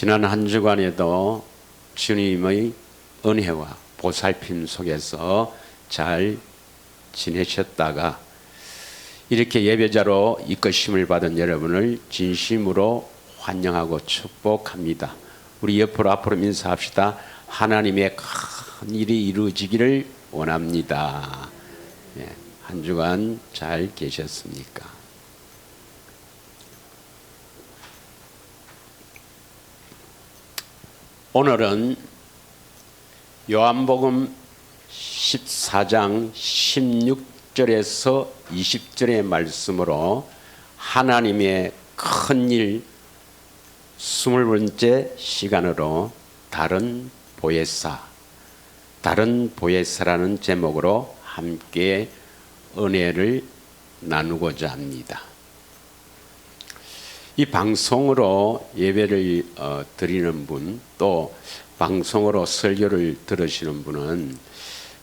지난 한 주간에도 주님의 은혜와 보살핌 속에서 잘 지내셨다가 이렇게 예배자로 이끄심을 받은 여러분을 진심으로 환영하고 축복합니다. 우리 옆으로 앞으로 인사합시다. 하나님의 큰 일이 이루어지기를 원합니다. 한 주간 잘 계셨습니까? 오늘은 요한복음 14장 16절에서 20절의 말씀으로 하나님의 큰일 20번째 시간으로 다른 보혜사라는 제목으로 함께 은혜를 나누고자 합니다. 이 방송으로 예배를 드리는 분, 또 방송으로 설교를 들으시는 분은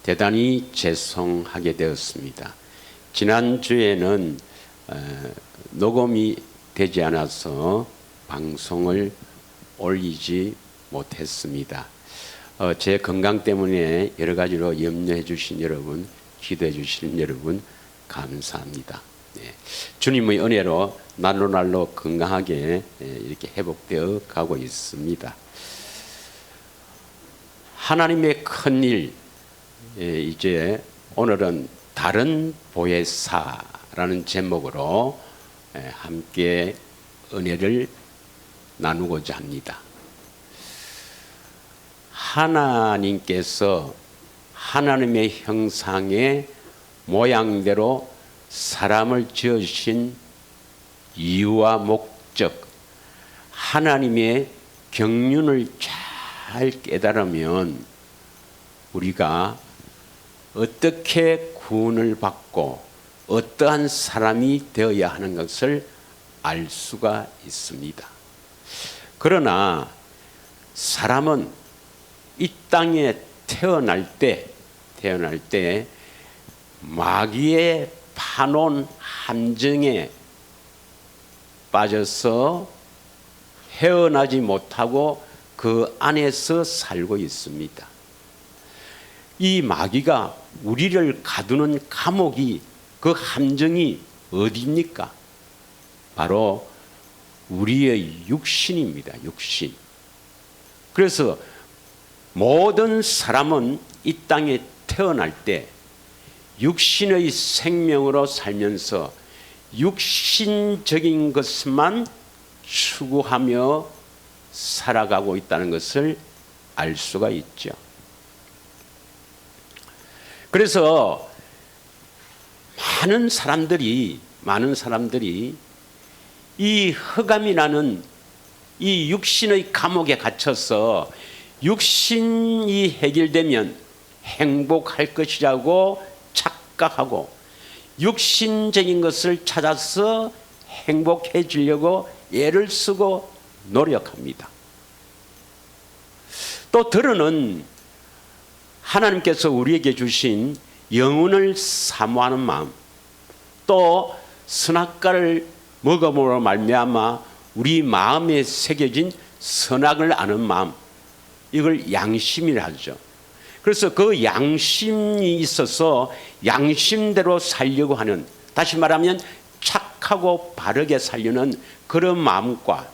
대단히 죄송하게 되었습니다. 지난주에는 녹음이 되지 않아서 방송을 올리지 못했습니다. 제 건강 때문에 여러 가지로 염려해 주신 여러분, 기도해 주신 여러분 감사합니다. 주님의 은혜로 날로 건강하게 이렇게 회복되어 가고 있습니다. 하나님의 큰일, 이제 오늘은 다른 보혜사라는 제목으로 함께 은혜를 나누고자 합니다. 하나님께서 하나님의 형상의 모양대로 사람을 지으신 이유와 목적, 하나님의 경륜을 잘 깨달으면 우리가 어떻게 구원을 받고 어떠한 사람이 되어야 하는 것을 알 수가 있습니다. 그러나 사람은 이 땅에 태어날 때 마귀의 파놓은 함정에 빠져서 헤어나지 못하고 그 안에서 살고 있습니다. 이 마귀가 우리를 가두는 감옥이, 그 함정이 어디입니까? 바로 우리의 육신입니다. 육신. 그래서 모든 사람은 이 땅에 태어날 때 육신의 생명으로 살면서 육신적인 것만 추구하며 살아가고 있다는 것을 알 수가 있죠. 그래서 많은 사람들이 이 흑암이 나는 이 육신의 감옥에 갇혀서 육신이 해결되면 행복할 것이라고 착각하고 육신적인 것을 찾아서 행복해지려고 애를 쓰고 노력합니다. 또 들어는 하나님께서 우리에게 주신 영혼을 사모하는 마음, 또 선악과를 먹음으로 말미암아 우리 마음에 새겨진 선악을 아는 마음, 이걸 양심이라 하죠. 그래서 그 양심이 있어서 양심대로 살려고 하는, 다시 말하면 착하고 바르게 살려는 그런 마음과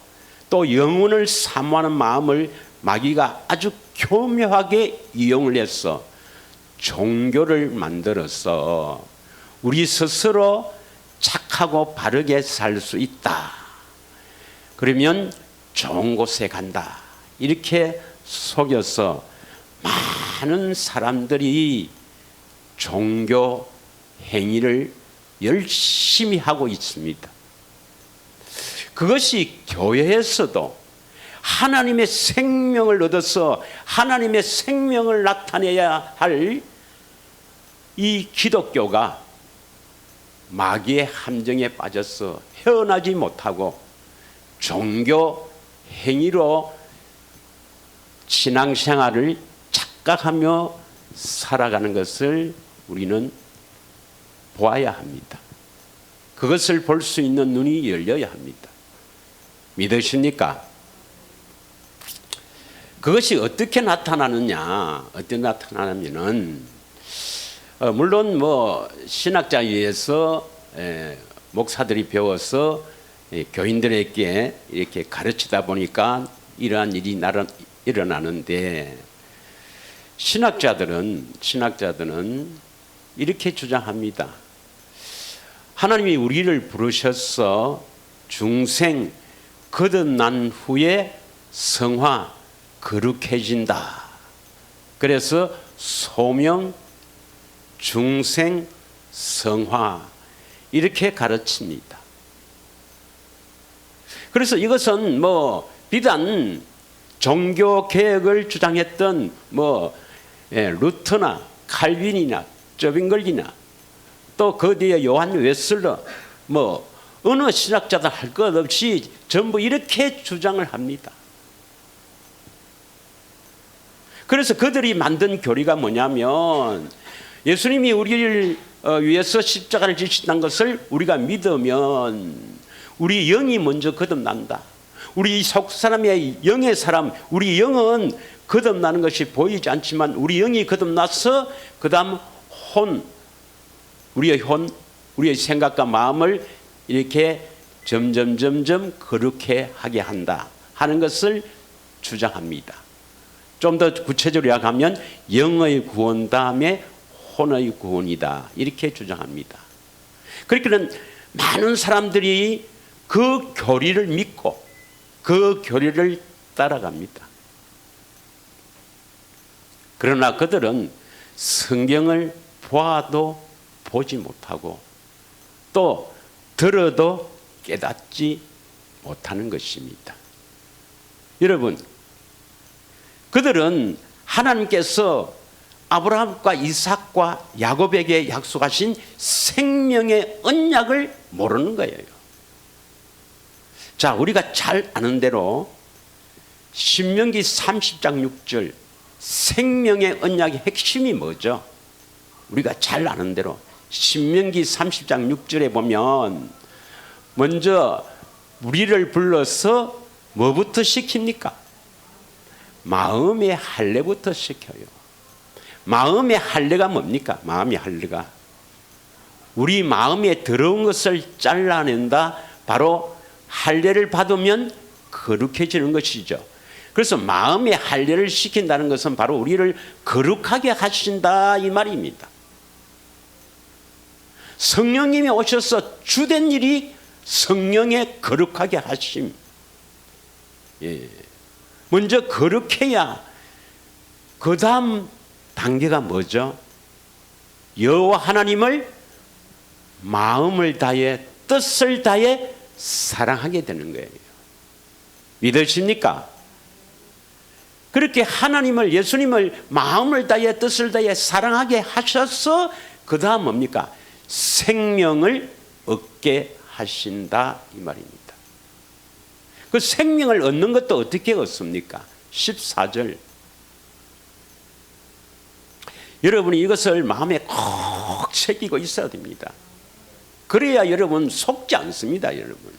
또 영혼을 사모하는 마음을 마귀가 아주 교묘하게 이용을 해서 종교를 만들어서 우리 스스로 착하고 바르게 살 수 있다. 그러면 좋은 곳에 간다. 이렇게 속여서 많은 사람들이 종교 행위를 열심히 하고 있습니다. 그것이 교회에서도 하나님의 생명을 얻어서 하나님의 생명을 나타내야 할 이 기독교가 마귀의 함정에 빠져서 헤어나지 못하고 종교 행위로 신앙생활을 착각하며 살아가는 것을 우리는 보아야 합니다. 그것을 볼 수 있는 눈이 열려야 합니다. 믿으십니까? 그것이 어떻게 나타나느냐? 어떻게 나타나냐면은 물론 뭐 신학자 위에서 목사들이 배워서 교인들에게 이렇게 가르치다 보니까 이러한 일이 일어나는데 신학자들은 이렇게 주장합니다. 하나님이 우리를 부르셔서 중생 거듭난 후에 성화 거룩해진다. 그래서 소명 중생 성화 이렇게 가르칩니다. 그래서 이것은 뭐 비단 종교 개혁을 주장했던 루터나 칼빈이나 저빙글이나 또 그 뒤에 요한 웨슬러 어느 신학자들 할 것 없이 전부 이렇게 주장을 합니다. 그래서 그들이 만든 교리가 뭐냐면 예수님이 우리를 위해서 십자가를 지신다는 것을 우리가 믿으면 우리 영이 먼저 거듭난다. 우리 속사람의 영의 사람, 우리 영은 거듭나는 것이 보이지 않지만 우리 영이 거듭나서 그 다음 우리의 생각과 마음을 이렇게 점점 거룩해 하게 한다 하는 것을 주장합니다. 좀 더 구체적으로 이야기하면 영의 구원 다음에 혼의 구원이다 이렇게 주장합니다. 그러니까 많은 사람들이 그 교리를 믿고 그 교리를 따라갑니다. 그러나 그들은 성경을 보아도 보지 못하고 또 들어도 깨닫지 못하는 것입니다. 여러분, 그들은 하나님께서 아브라함과 이삭과 야곱에게 약속하신 생명의 언약을 모르는 거예요. 자, 우리가 잘 아는 대로 신명기 30장 6절 생명의 언약의 핵심이 뭐죠? 우리가 잘 아는 대로 신명기 30장 6절에 보면 먼저 우리를 불러서 뭐부터 시킵니까? 마음의 할례부터 시켜요. 마음의 할례가 뭡니까? 마음의 할례가 우리 마음에 더러운 것을 잘라낸다. 바로 할례를 받으면 거룩해지는 것이죠. 그래서 마음의 할례를 시킨다는 것은 바로 우리를 거룩하게 하신다 이 말입니다. 성령님이 오셔서 주된 일이 성령의 거룩하게 하심. 먼저 거룩해야 그 다음 단계가 뭐죠? 여호와 하나님을 마음을 다해 뜻을 다해 사랑하게 되는 거예요. 믿으십니까? 그렇게 하나님을 예수님을 마음을 다해 뜻을 다해 사랑하게 하셔서 그 다음 뭡니까? 생명을 얻게 하신다 이 말입니다. 그 생명을 얻는 것도 어떻게 얻습니까? 14절 여러분이 이것을 마음에 콕 새기고 있어야 됩니다. 그래야 여러분 속지 않습니다. 여러분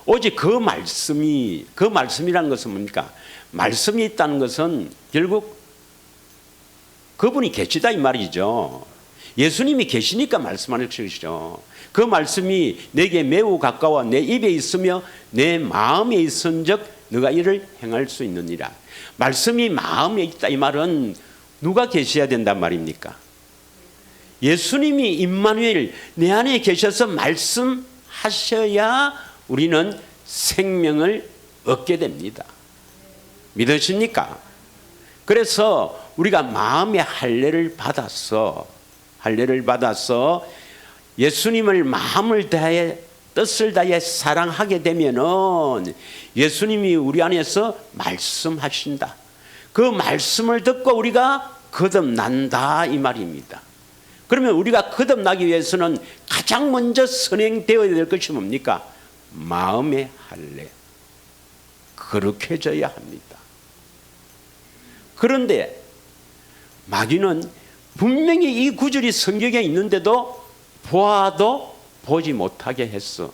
오직 그 말씀이라는 것은 뭡니까? 말씀이 있다는 것은 결국 그분이 계시다 이 말이죠. 예수님이 계시니까 말씀하는 것이죠. 그 말씀이 내게 매우 가까워 내 입에 있으며 내 마음에 있은즉 너가 이를 행할 수 있느니라. 말씀이 마음에 있다 이 말은 누가 계셔야 된단 말입니까? 예수님이 임마누엘 내 안에 계셔서 말씀하셔야 우리는 생명을 얻게 됩니다. 믿으십니까? 그래서 우리가 마음의 할례를 받아서 예수님을 마음을 다해 뜻을 다해 사랑하게 되면은 예수님이 우리 안에서 말씀하신다. 그 말씀을 듣고 우리가 거듭난다 이 말입니다. 그러면 우리가 거듭나기 위해서는 가장 먼저 선행되어야 될 것이 뭡니까? 마음의 할례. 거룩해져야 합니다. 그런데 마귀는 분명히 이 구절이 성경에 있는데도 보아도 보지 못하게 했어.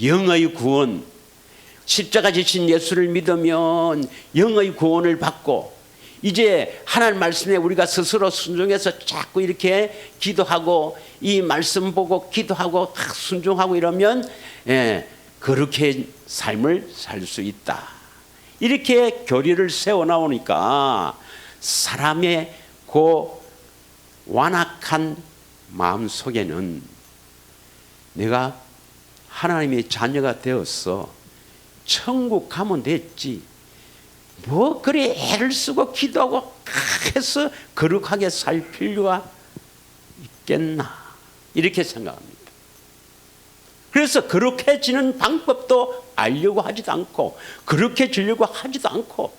영의 구원, 십자가 지신 예수를 믿으면 영의 구원을 받고 이제 하나님 말씀에 우리가 스스로 순종해서 자꾸 이렇게 기도하고 이 말씀 보고 기도하고 순종하고 이러면 그렇게 삶을 살 수 있다. 이렇게 교리를 세워나오니까 사람의 그 완악한 마음속에는 내가 하나님의 자녀가 되어서 천국 가면 됐지 뭐 그래 애를 쓰고 기도하고 해서 거룩하게 살 필요가 있겠나 이렇게 생각합니다. 그래서 거룩해지는 방법도 알려고 하지도 않고 거룩해지려고 하지도 않고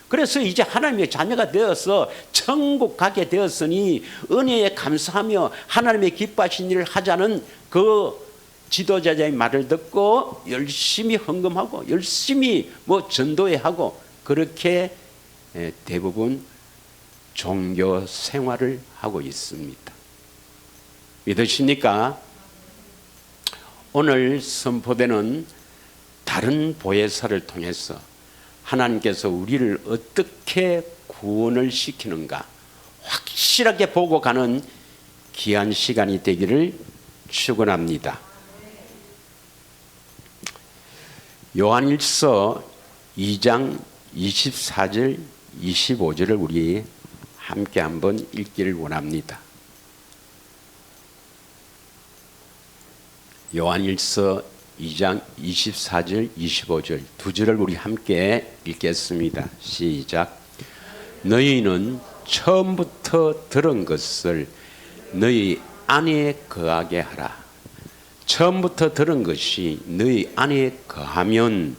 그래서 이제 하나님의 자녀가 되어서 천국 가게 되었으니 은혜에 감사하며 하나님의 기뻐하신 일을 하자는 그 지도자의 말을 듣고 열심히 헌금하고 열심히 뭐 전도회 하고 그렇게 대부분 종교 생활을 하고 있습니다. 믿으십니까? 오늘 선포되는 다른 보혜사를 통해서 하나님께서 우리를 어떻게 구원을 시키는가 확실하게 보고 가는 귀한 시간이 되기를 축원합니다. 요한일서 2장 24절 25절을 우리 함께 한번 읽기를 원합니다. 요한일서 2장 24절 25절 두 절을 우리 함께 읽겠습니다. 시작. 너희는 처음부터 들은 것을 너희 안에 거하게 하라. 처음부터 들은 것이 너희 안에 거하면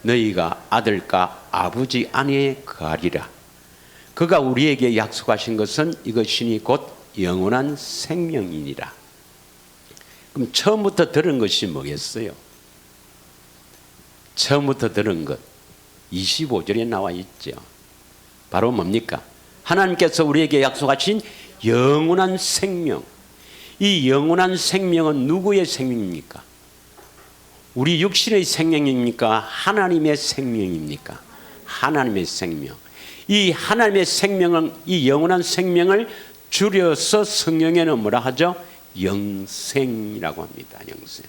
너희가 아들과 아버지 안에 거하리라. 그가 우리에게 약속하신 것은 이것이니 곧 영원한 생명이니라. 그럼 처음부터 들은 것이 뭐겠어요? 처음부터 들은 것 25절에 나와 있죠. 바로 뭡니까? 하나님께서 우리에게 약속하신 영원한 생명. 이 영원한 생명은 누구의 생명입니까? 우리 육신의 생명입니까? 하나님의 생명입니까? 하나님의 생명. 이 하나님의 생명은 이 영원한 생명을 줄여서 성경에는 뭐라 하죠? 영생이라고 합니다. 영생.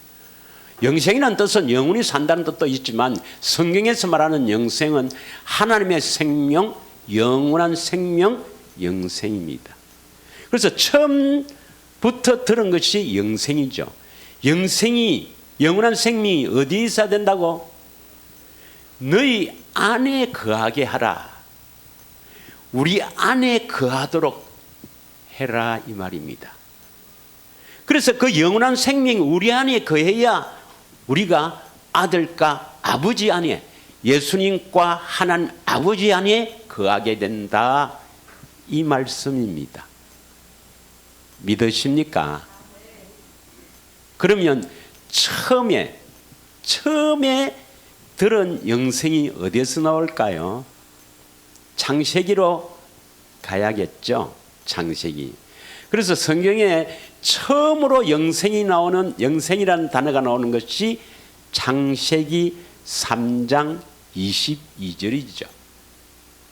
영생이라는 뜻은 영원히 산다는 뜻도 있지만 성경에서 말하는 영생은 하나님의 생명, 영원한 생명, 영생입니다. 그래서 처음부터 들은 것이 영생이죠. 영생이 영원한 생명이 어디에 있어야 된다고? 너희 안에 거하게 하라. 우리 안에 거하도록 해라 이 말입니다. 그래서 그 영원한 생명이 우리 안에 거해야 우리가 아들과 아버지 안에 예수님과 하나님 아버지 안에 거하게 된다 이 말씀입니다. 믿으십니까? 그러면 처음에 들은 영생이 어디에서 나올까요? 창세기로 가야겠죠. 창세기. 그래서 성경에 처음으로 영생이 나오는 영생이라는 단어가 나오는 것이 창세기 3장 22절이죠.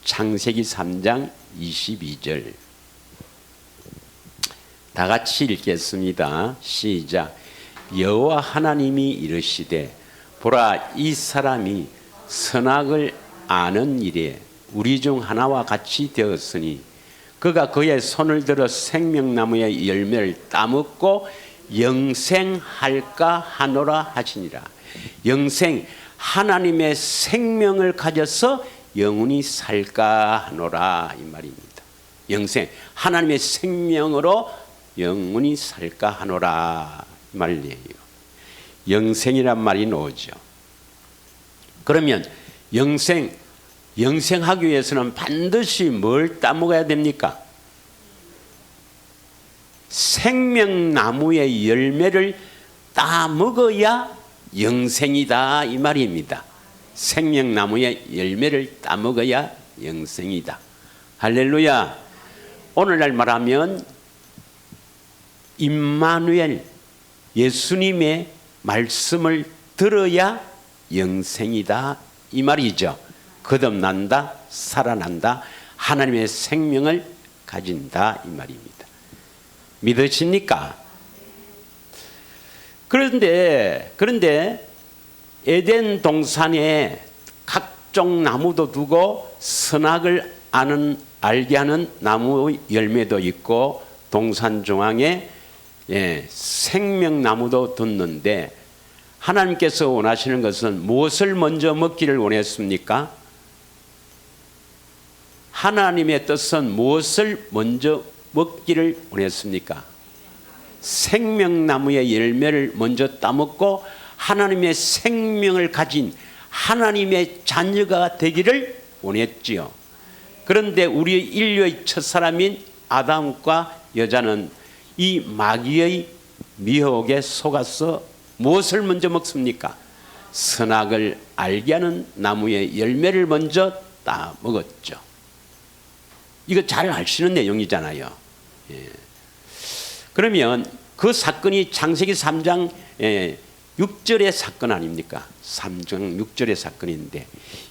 창세기 3장 22절. 다 같이 읽겠습니다. 시작. 여호와 하나님이 이르시되 보라 이 사람이 선악을 아는 일에 우리 중 하나와 같이 되었으니 그가 그의 손을 들어 생명나무의 열매를 따먹고 영생할까 하노라 하시니라. 영생 하나님의 생명을 가져서 영원히 살까 하노라 이 말입니다. 영생 하나님의 생명으로 영원히 살까 하노라 이 말이에요. 영생이란 말이 나오죠. 그러면 영생하기 위해서는 반드시 뭘 따먹어야 됩니까? 생명나무의 열매를 따먹어야 영생이다 이 말입니다. 생명나무의 열매를 따먹어야 영생이다. 할렐루야. 오늘날 말하면 임마누엘 예수님의 말씀을 들어야 영생이다 이 말이죠. 거듭난다, 살아난다, 하나님의 생명을 가진다 이 말입니다. 믿으십니까? 그런데 에덴 동산에 각종 나무도 두고 선악을 알게 하는 나무 열매도 있고 동산 중앙에 생명나무도 뒀는데 하나님께서 원하시는 것은 무엇을 먼저 먹기를 원했습니까? 하나님의 뜻은 무엇을 먼저 먹기를 원했습니까? 생명나무의 열매를 먼저 따먹고 하나님의 생명을 가진 하나님의 자녀가 되기를 원했지요. 그런데 우리 인류의 첫사람인 아담과 여자는 이 마귀의 미혹에 속아서 무엇을 먼저 먹습니까? 선악을 알게 하는 나무의 열매를 먼저 따먹었죠. 이거 잘 아시는 내용이잖아요. 그러면 그 사건이 창세기 3장 6절의 사건 아닙니까? 3장 6절의 사건인데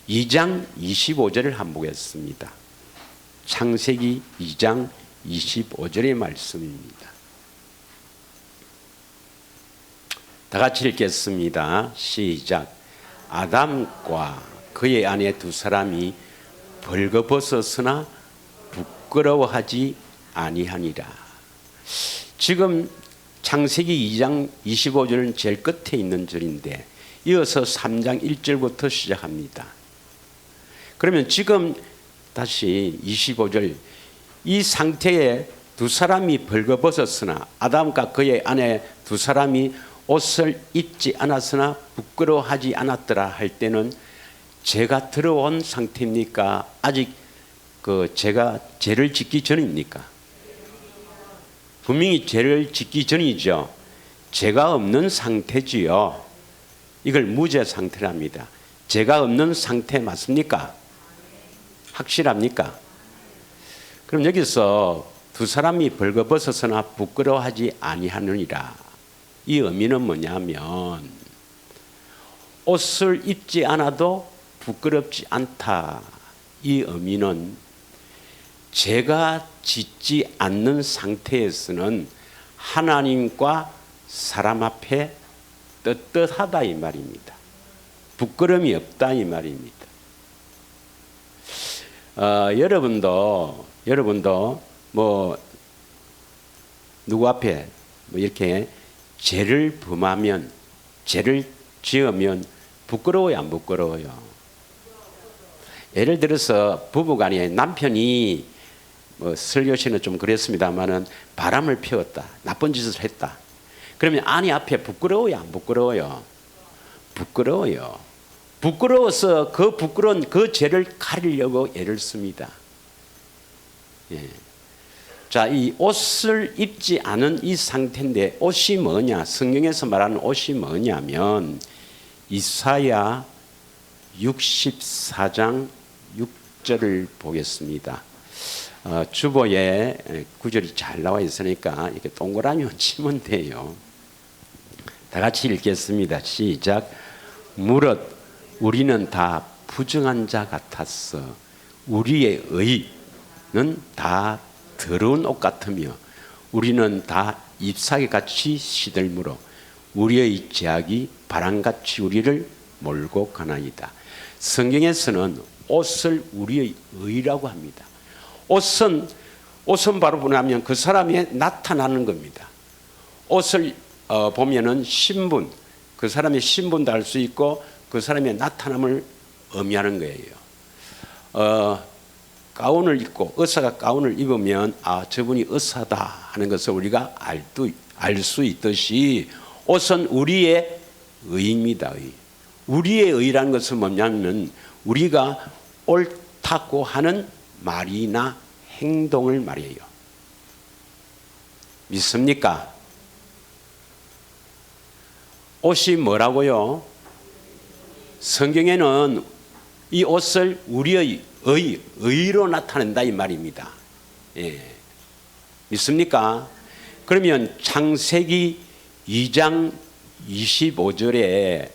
2장 25절을 한번 보겠습니다. 창세기 2장 25절의 말씀입니다. 다 같이 읽겠습니다. 시작. 아담과 그의 아내 두 사람이 벌거벗었으나 부끄러워하지 아니하니라. 지금 창세기 2장 25절은 제일 끝에 있는 절인데 이어서 3장 1절부터 시작합니다. 그러면 지금 다시 25절 이 상태에 두 사람이 벌거벗었으나 아담과 그의 아내 두 사람이 옷을 입지 않았으나 부끄러워하지 않았더라 할 때는 죄가 들어온 상태입니까? 아직 죄가 죄를 짓기 전입니까? 분명히 죄를 짓기 전이죠. 죄가 없는 상태지요. 이걸 무죄 상태랍니다. 죄가 없는 상태 맞습니까? 확실합니까? 그럼 여기서 두 사람이 벌거벗었으나 부끄러워하지 아니하느니라. 이 의미는 뭐냐면 옷을 입지 않아도 부끄럽지 않다. 이 의미는 죄가 짓지 않는 상태에서는 하나님과 사람 앞에 떳떳하다 이 말입니다. 부끄러움이 없다 이 말입니다. 여러분도 뭐 누구 앞에 뭐 이렇게 죄를 범하면 죄를 지으면 부끄러워요 안 부끄러워요? 예를 들어서 부부간에 남편이 뭐 설교시는 좀 그랬습니다만은 바람을 피웠다, 나쁜 짓을 했다. 그러면 아내 앞에 부끄러워요 안 부끄러워요? 부끄러워요. 부끄러워서 그 부끄러운 그 죄를 가리려고 애를 씁니다. 자, 이 옷을 입지 않은 이 상태인데 옷이 뭐냐? 성경에서 말하는 옷이 뭐냐면 이사야 64장 6절을 보겠습니다. 주보에 구절이 잘 나와 있으니까 이렇게 동그라미만 치면 돼요. 다 같이 읽겠습니다. 시작. 무릇 우리는 다 부정한 자 같았어. 우리의 의는 다 더러운 옷 같으며 우리는 다 잎사귀 같이 시들므로 우리의 죄악이 바람같이 우리를 몰고 가나이다. 성경에서는 옷을 우리의 의라고 합니다. 옷은 바로 보면 그 사람이 나타나는 겁니다. 옷을 보면은 신분, 그 사람의 신분도 알 수 있고 그 사람의 나타남을 의미하는 거예요. 가운을 입고 의사가 가운을 입으면 저분이 의사다 하는 것을 우리가 알 수 있듯이 옷은 우리의 의입니다. 우리의 의라는 것은 뭐냐면 우리가 옳다고 하는 말이나 행동을 말해요. 믿습니까? 옷이 뭐라고요? 성경에는 이 옷을 우리의 의로 나타낸다 이 말입니다. 믿습니까? 그러면 창세기 2장 25절에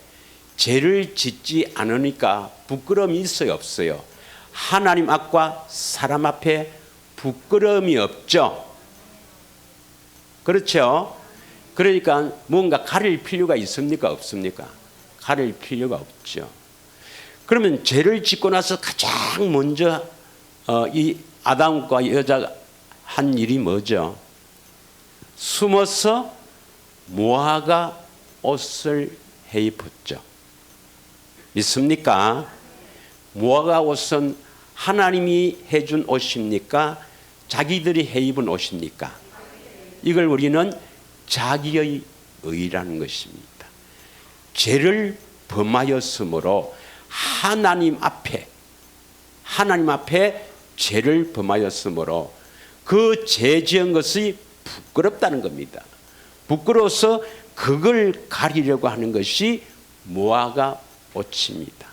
죄를 짓지 않으니까 부끄러움이 있어요, 없어요? 하나님 앞과 사람 앞에 부끄러움이 없죠. 그렇죠? 그러니까 뭔가 가릴 필요가 있습니까, 없습니까? 가릴 필요가 없죠. 그러면 죄를 짓고 나서 가장 먼저 이 아담과 여자가 한 일이 뭐죠? 숨어서 무화과 옷을 해 입었죠. 믿습니까? 무화과 옷은 하나님이 해준 옷입니까? 자기들이 해 입은 옷입니까? 이걸 우리는 자기의 의라는 것입니다. 죄를 범하였으므로 하나님 앞에 죄를 범하였으므로 그 죄 지은 것이 부끄럽다는 겁니다. 부끄러워서 그걸 가리려고 하는 것이 무화과 옷입니다.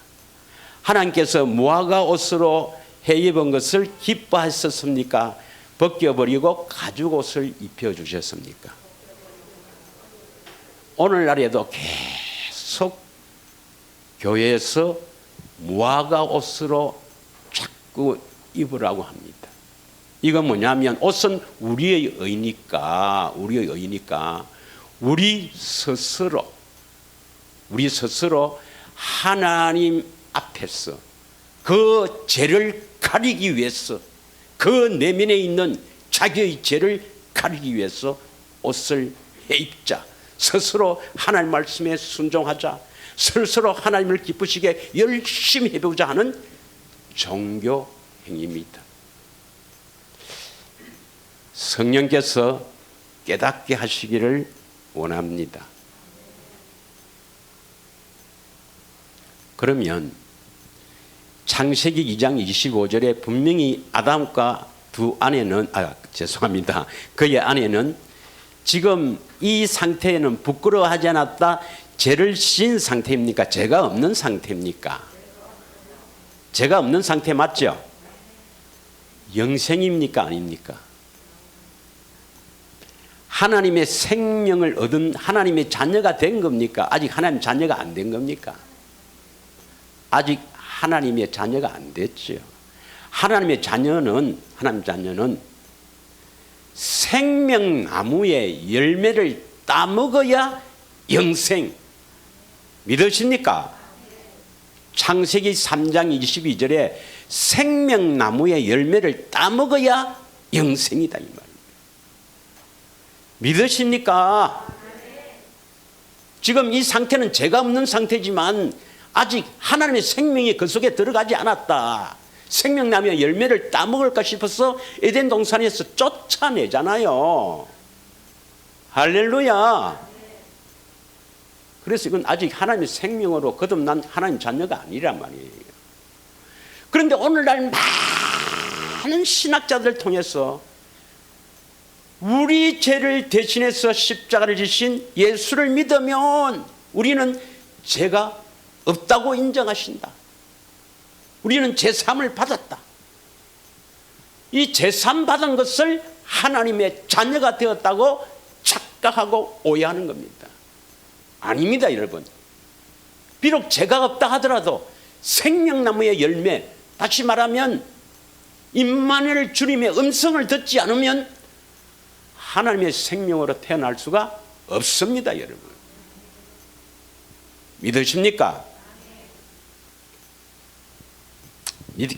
하나님께서 무화과 옷으로 해 입은 것을 기뻐하셨습니까? 벗겨버리고 가죽 옷을 입혀주셨습니까? 오늘날에도 계속 교회에서 무화과 옷으로 자꾸 입으라고 합니다. 이건 뭐냐면 옷은 우리의 의니까 우리 스스로 하나님 앞에서 그 죄를 가리기 위해서, 그 내면에 있는 자기의 죄를 가리기 위해서 옷을 해 입자. 스스로 하나님 말씀에 순종하자. 스스로 하나님을 기쁘시게 열심히 해보자 하는 종교 행위입니다. 성령께서 깨닫게 하시기를 원합니다. 그러면 창세기 2장 25절에 분명히 아담과 그의 아내는 지금 이 상태에는 부끄러워하지 않았다. 죄를 지은 상태입니까? 죄가 없는 상태입니까? 죄가 없는 상태 맞죠? 영생입니까? 아닙니까? 하나님의 생명을 얻은 하나님의 자녀가 된 겁니까? 아직 하나님 자녀가 안 된 겁니까? 아직 하나님의 자녀가 안 됐죠. 하나님 자녀는 생명나무의 열매를 따먹어야 영생. 믿으십니까? 창세기 3장 22절에 생명나무의 열매를 따먹어야 영생이다 이 말입니다. 믿으십니까? 지금 이 상태는 죄가 없는 상태지만 아직 하나님의 생명이 그 속에 들어가지 않았다. 생명나무의 열매를 따먹을까 싶어서 에덴 동산에서 쫓아내잖아요. 할렐루야. 그래서 이건 아직 하나님의 생명으로 거듭난 하나님 자녀가 아니란 말이에요. 그런데 오늘날 많은 신학자들 통해서 우리 죄를 대신해서 십자가를 지신 예수를 믿으면 우리는 죄가 없다고 인정하신다. 우리는 제사함을 받았다. 이 제사함 받은 것을 하나님의 자녀가 되었다고 착각하고 오해하는 겁니다. 아닙니다, 여러분. 비록 죄가 없다 하더라도 생명나무의 열매, 다시 말하면 임마누엘 주님의 음성을 듣지 않으면 하나님의 생명으로 태어날 수가 없습니다, 여러분. 믿으십니까?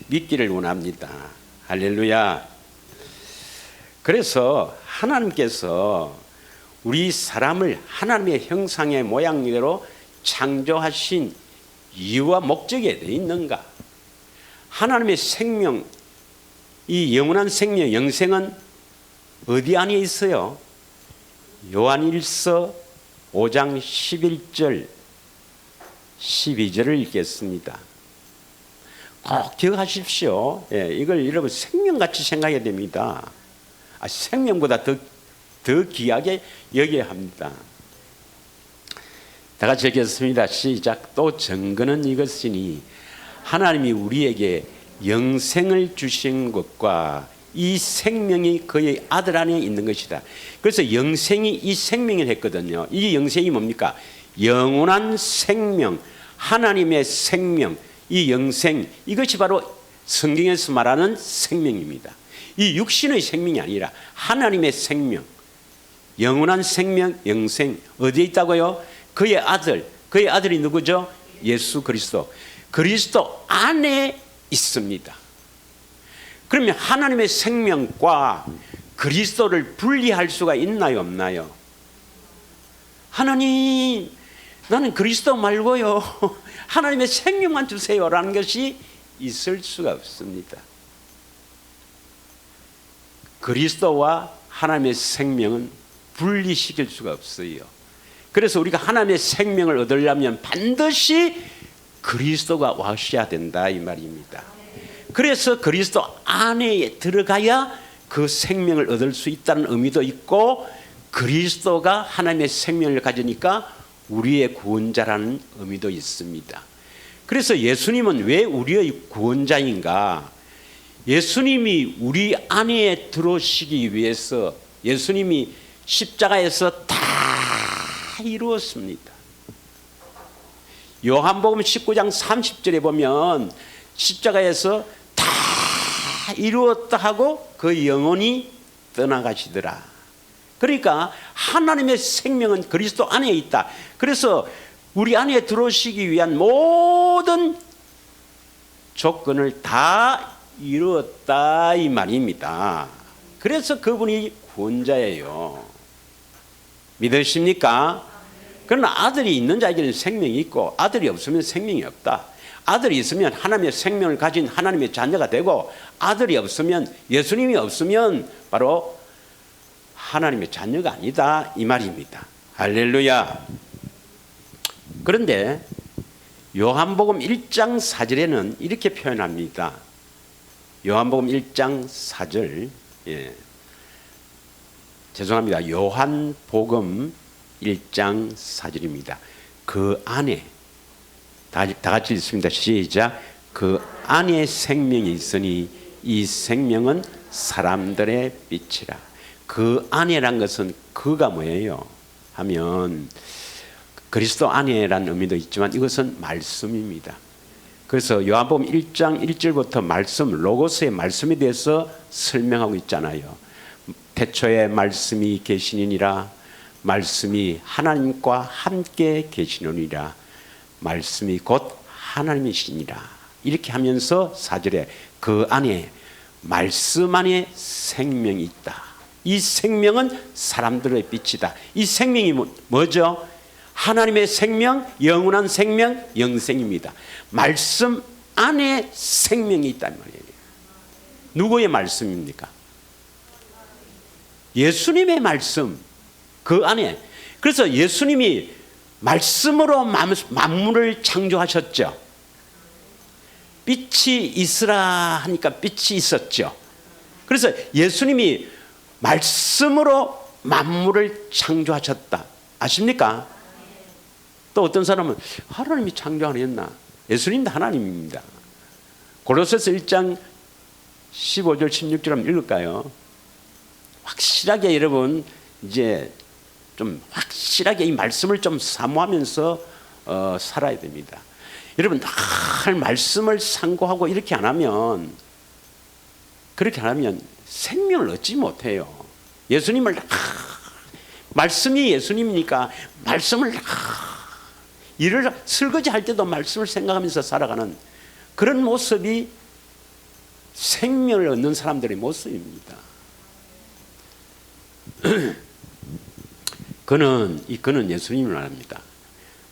믿기를 원합니다. 할렐루야. 그래서 하나님께서 우리 사람을 하나님의 형상의 모양대로 창조하신 이유와 목적이 어디에 있는가? 하나님의 생명, 이 영원한 생명, 영생은 어디 안에 있어요? 요한일서 5장 11절 12절을 읽겠습니다. 꼭 기억하십시오. 예, 이걸 여러분 생명같이 생각해야 됩니다. 생명보다 더 귀하게 여겨야 합니다. 다 같이 읽겠습니다. 시작. 또 증거는 이것이니 하나님이 우리에게 영생을 주신 것과 이 생명이 그의 아들 안에 있는 것이다. 그래서 영생이 이 생명을 했거든요. 이 영생이 뭡니까? 영원한 생명, 하나님의 생명, 이 영생, 이것이 바로 성경에서 말하는 생명입니다. 이 육신의 생명이 아니라 하나님의 생명, 영원한 생명, 영생 어디에 있다고요? 그의 아들이 누구죠? 예수 그리스도. 그리스도 안에 있습니다. 그러면 하나님의 생명과 그리스도를 분리할 수가 있나요, 없나요? 하나님, 나는 그리스도 말고요, 하나님의 생명만 주세요라는 것이 있을 수가 없습니다. 그리스도와 하나님의 생명은 분리시킬 수가 없어요. 그래서 우리가 하나님의 생명을 얻으려면 반드시 그리스도가 와셔야 된다 이 말입니다. 그래서 그리스도 안에 들어가야 그 생명을 얻을 수 있다는 의미도 있고, 그리스도가 하나님의 생명을 가지니까 우리의 구원자라는 의미도 있습니다. 그래서 예수님은 왜 우리의 구원자인가? 예수님이 우리 안에 들어오시기 위해서 예수님이 십자가에서 다 이루었습니다. 요한복음 19장 30절에 보면 십자가에서 다 이루었다 하고 그 영혼이 떠나가시더라. 그러니까 하나님의 생명은 그리스도 안에 있다. 그래서 우리 안에 들어오시기 위한 모든 조건을 다 이루었다 이 말입니다. 그래서 그분이 구원자예요. 믿으십니까? 그러나 아들이 있는 자에게는 생명이 있고 아들이 없으면 생명이 없다. 아들이 있으면 하나님의 생명을 가진 하나님의 자녀가 되고, 아들이 없으면, 예수님이 없으면 바로 하나님의 자녀가 아니다 이 말입니다. 할렐루야. 그런데 요한복음 1장 4절에는 이렇게 표현합니다. 요한복음 1장 4절, 죄송합니다. 요한복음 1장 4절입니다. 그 안에, 다 같이 읽습니다. 시작. 그 안에 생명이 있으니 이 생명은 사람들의 빛이라. 그 안에란 것은 그가 뭐예요? 하면 그리스도 안에란 의미도 있지만 이것은 말씀입니다. 그래서 요한복음 1장 1절부터 말씀, 로고스의 말씀에 대해서 설명하고 있잖아요. 태초에 말씀이 계시니라. 말씀이 하나님과 함께 계시느니라. 말씀이 곧 하나님이시니라. 이렇게 하면서 4절에 그 안에, 말씀 안에 생명이 있다. 이 생명은 사람들의 빛이다. 이 생명이 뭐죠? 하나님의 생명, 영원한 생명, 영생입니다. 말씀 안에 생명이 있단 말이에요. 누구의 말씀입니까? 예수님의 말씀, 그 안에. 그래서 예수님이 말씀으로 만물을 창조하셨죠. 빛이 있으라 하니까 빛이 있었죠. 그래서 예수님이 말씀으로 만물을 창조하셨다. 아십니까? 또 어떤 사람은 하나님이 창조 안 했나? 예수님도 하나님입니다. 고로새서 1장 15절 16절 한번 읽을까요? 확실하게 여러분 이제 좀 확실하게 이 말씀을 좀 사모하면서 살아야 됩니다. 여러분 늘 말씀을 상고하고 이렇게 안 하면, 그렇게 안 하면 생명을 얻지 못해요. 예수님을 말씀이 예수님이니까 말씀을 일을 설거지할 때도 말씀을 생각하면서 살아가는 그런 모습이 생명을 얻는 사람들의 모습입니다. 그는 예수님을 말합니다.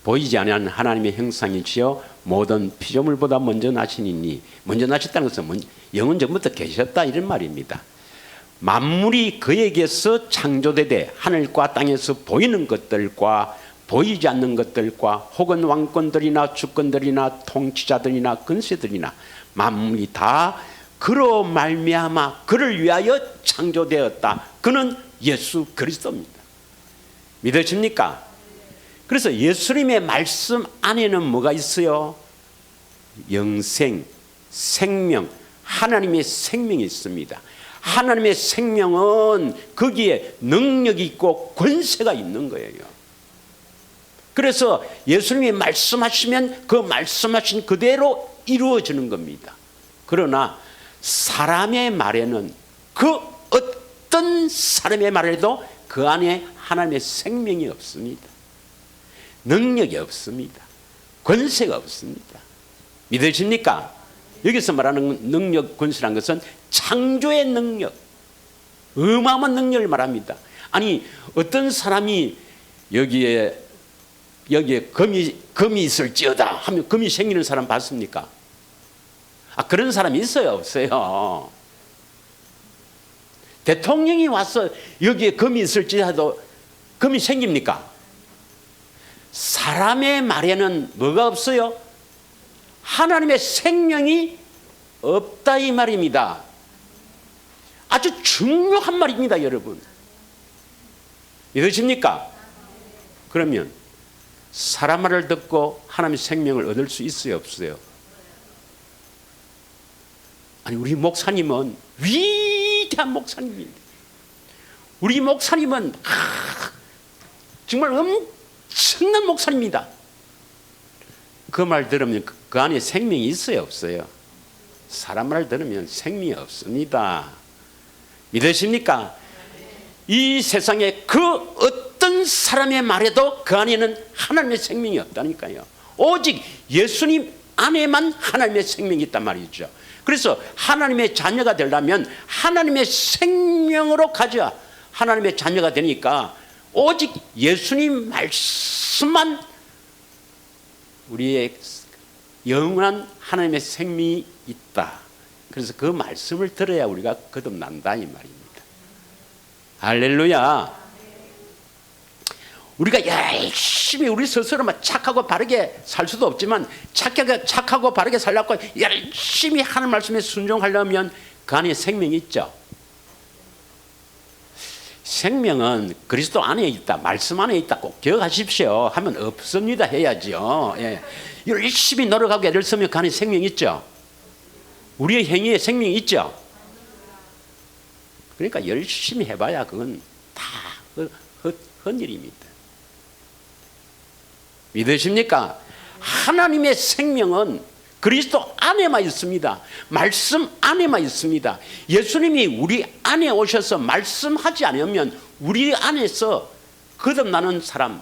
보이지 않는 하나님의 형상이시여 모든 피조물보다 먼저 나시니니, 먼저 나셨다는 것은 영은 전부터 계셨다 이런 말입니다. 만물이 그에게서 창조되되 하늘과 땅에서 보이는 것들과 보이지 않는 것들과 혹은 왕권들이나 주권들이나 통치자들이나 권세들이나 만물이 다 그로 말미암아 그를 위하여 창조되었다. 그는 예수 그리스도입니다. 믿으십니까? 그래서 예수님의 말씀 안에는 뭐가 있어요? 영생, 생명, 하나님의 생명이 있습니다. 하나님의 생명은 거기에 능력이 있고 권세가 있는 거예요. 그래서 예수님이 말씀하시면 그 말씀하신 그대로 이루어지는 겁니다. 그러나 사람의 말에는, 그 어떤 사람의 말에도 그 안에 하나님의 생명이 없습니다. 능력이 없습니다. 권세가 없습니다. 믿으십니까? 여기서 말하는 능력, 권세란 것은 창조의 능력, 어마어마한 능력을 말합니다. 아니, 어떤 사람이 여기에 금이 있을지어다 하면 금이 생기는 사람 봤습니까? 그런 사람이 있어요, 없어요? 대통령이 와서 여기에 금이 있을지라도 금이 생깁니까? 사람의 말에는 뭐가 없어요? 하나님의 생명이 없다 이 말입니다. 아주 중요한 말입니다, 여러분. 믿으십니까? 그러면 사람 말을 듣고 하나님의 생명을 얻을 수 있어요, 없어요? 아니, 우리 목사님은 위대한 목사님입니다. 우리 목사님은 정말 엄청난 목사님입니다. 그 말 들으면 그 안에 생명이 있어요, 없어요? 사람 말 들으면 생명이 없습니다. 믿으십니까? 이 세상에 그 어떤 사람의 말에도 그 안에는 하나님의 생명이 없다니까요. 오직 예수님 안에만 하나님의 생명이 있단 말이죠. 그래서 하나님의 자녀가 되려면 하나님의 생명으로 가져 하나님의 자녀가 되니까 오직 예수님 말씀만 우리의 영원한 하나님의 생명이 있다. 그래서 그 말씀을 들어야 우리가 거듭난다 이 말입니다. 할렐루야. 우리가 열심히 우리 스스로만 착하고 바르게 살 수도 없지만 착하고 바르게 살려고 열심히 하는 말씀에 순종하려면 그 안에 생명이 있죠. 생명은 그리스도 안에 있다, 말씀 안에 있다 꼭 기억하십시오. 하면 없습니다 해야죠. 예. 열심히 노력하고 애를 쓰면 그 안에 생명이 있죠. 우리의 행위에 생명이 있죠. 그러니까 열심히 해봐야 그건 다 헛일입니다. 믿으십니까? 하나님의 생명은 그리스도 안에만 있습니다. 말씀 안에만 있습니다. 예수님이 우리 안에 오셔서 말씀하지 않으면 우리 안에서 거듭나는 사람,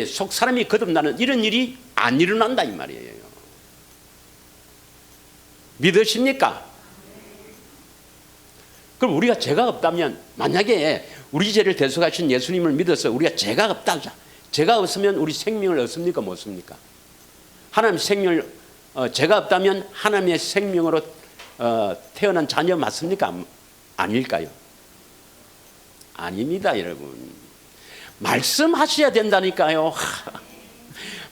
속 사람이 거듭나는 이런 일이 안 일어난다 이 말이에요. 믿으십니까? 그럼 우리가 죄가 없다면, 만약에 우리 죄를 대속하신 예수님을 믿어서 우리가 죄가 없다, 죄가 없으면 우리 생명을 얻습니까, 못 얻습니까? 하나님 생명을 죄가 없다면 하나님의 생명으로 태어난 자녀 맞습니까? 아닐까요? 아닙니다, 여러분. 말씀하셔야 된다니까요.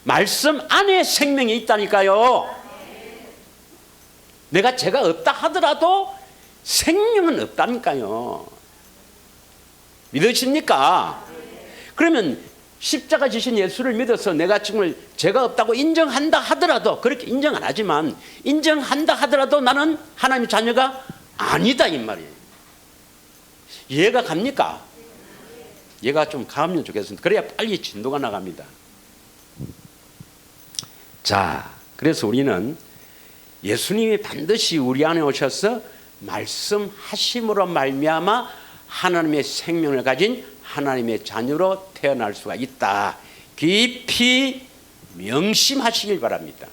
말씀 안에 생명이 있다니까요. 내가 죄가 없다 하더라도 생명은 없다니까요. 믿으십니까? 그러면 십자가 지신 예수를 믿어서 내가 정말 죄가 없다고 인정한다 하더라도, 그렇게 인정 안 하지만 인정한다 하더라도 나는 하나님의 자녀가 아니다 이 말이에요. 이해가 갑니까? 이해가 좀 가면 좋겠습니다. 그래야 빨리 진도가 나갑니다. 자, 그래서 우리는 예수님이 반드시 우리 안에 오셔서 말씀하심으로 말미암아 하나님의 생명을 가진 하나님의 자녀로 태어날 수가 있다. 깊이 명심하시길 바랍니다.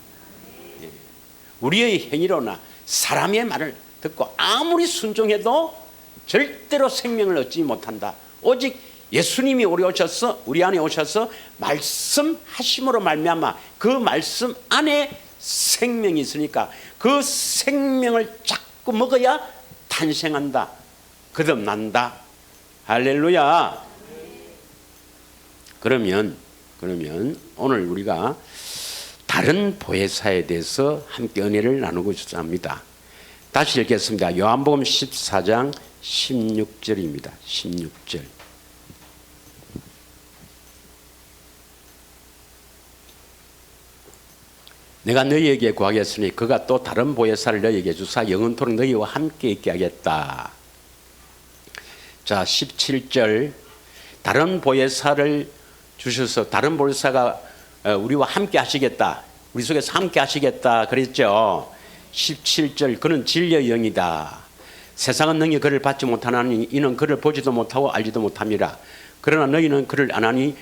우리의 행위로나 사람의 말을 듣고 아무리 순종해도 절대로 생명을 얻지 못한다. 오직 예수님이 우리 안에 오셔서 말씀하심으로 말미암아 그 말씀 안에 생명이 있으니까 그 생명을 자꾸 먹어야 탄생한다, 거듭난다. 할렐루야. 그러면 오늘 우리가 다른 보혜사에 대해서 함께 은혜를 나누고 싶어 합니다. 다시 읽겠습니다. 요한복음 14장 16절입니다. 16절. 내가 너희에게 구하겠으니 그가 또 다른 보혜사를 너희에게 주사 영원토록 너희와 함께 있게 하겠다. 자, 17절. 다른 보혜사를 주셔서 다른 보혜사가 우리와 함께 하시겠다, 우리 속에서 함께 하시겠다 그랬죠. 17절 그는 진리의 영이다. 세상은 능히 그를 받지 못하나니 이는 그를 보지도 못하고 알지도 못함이라. 그러나 너희는 그를 아나니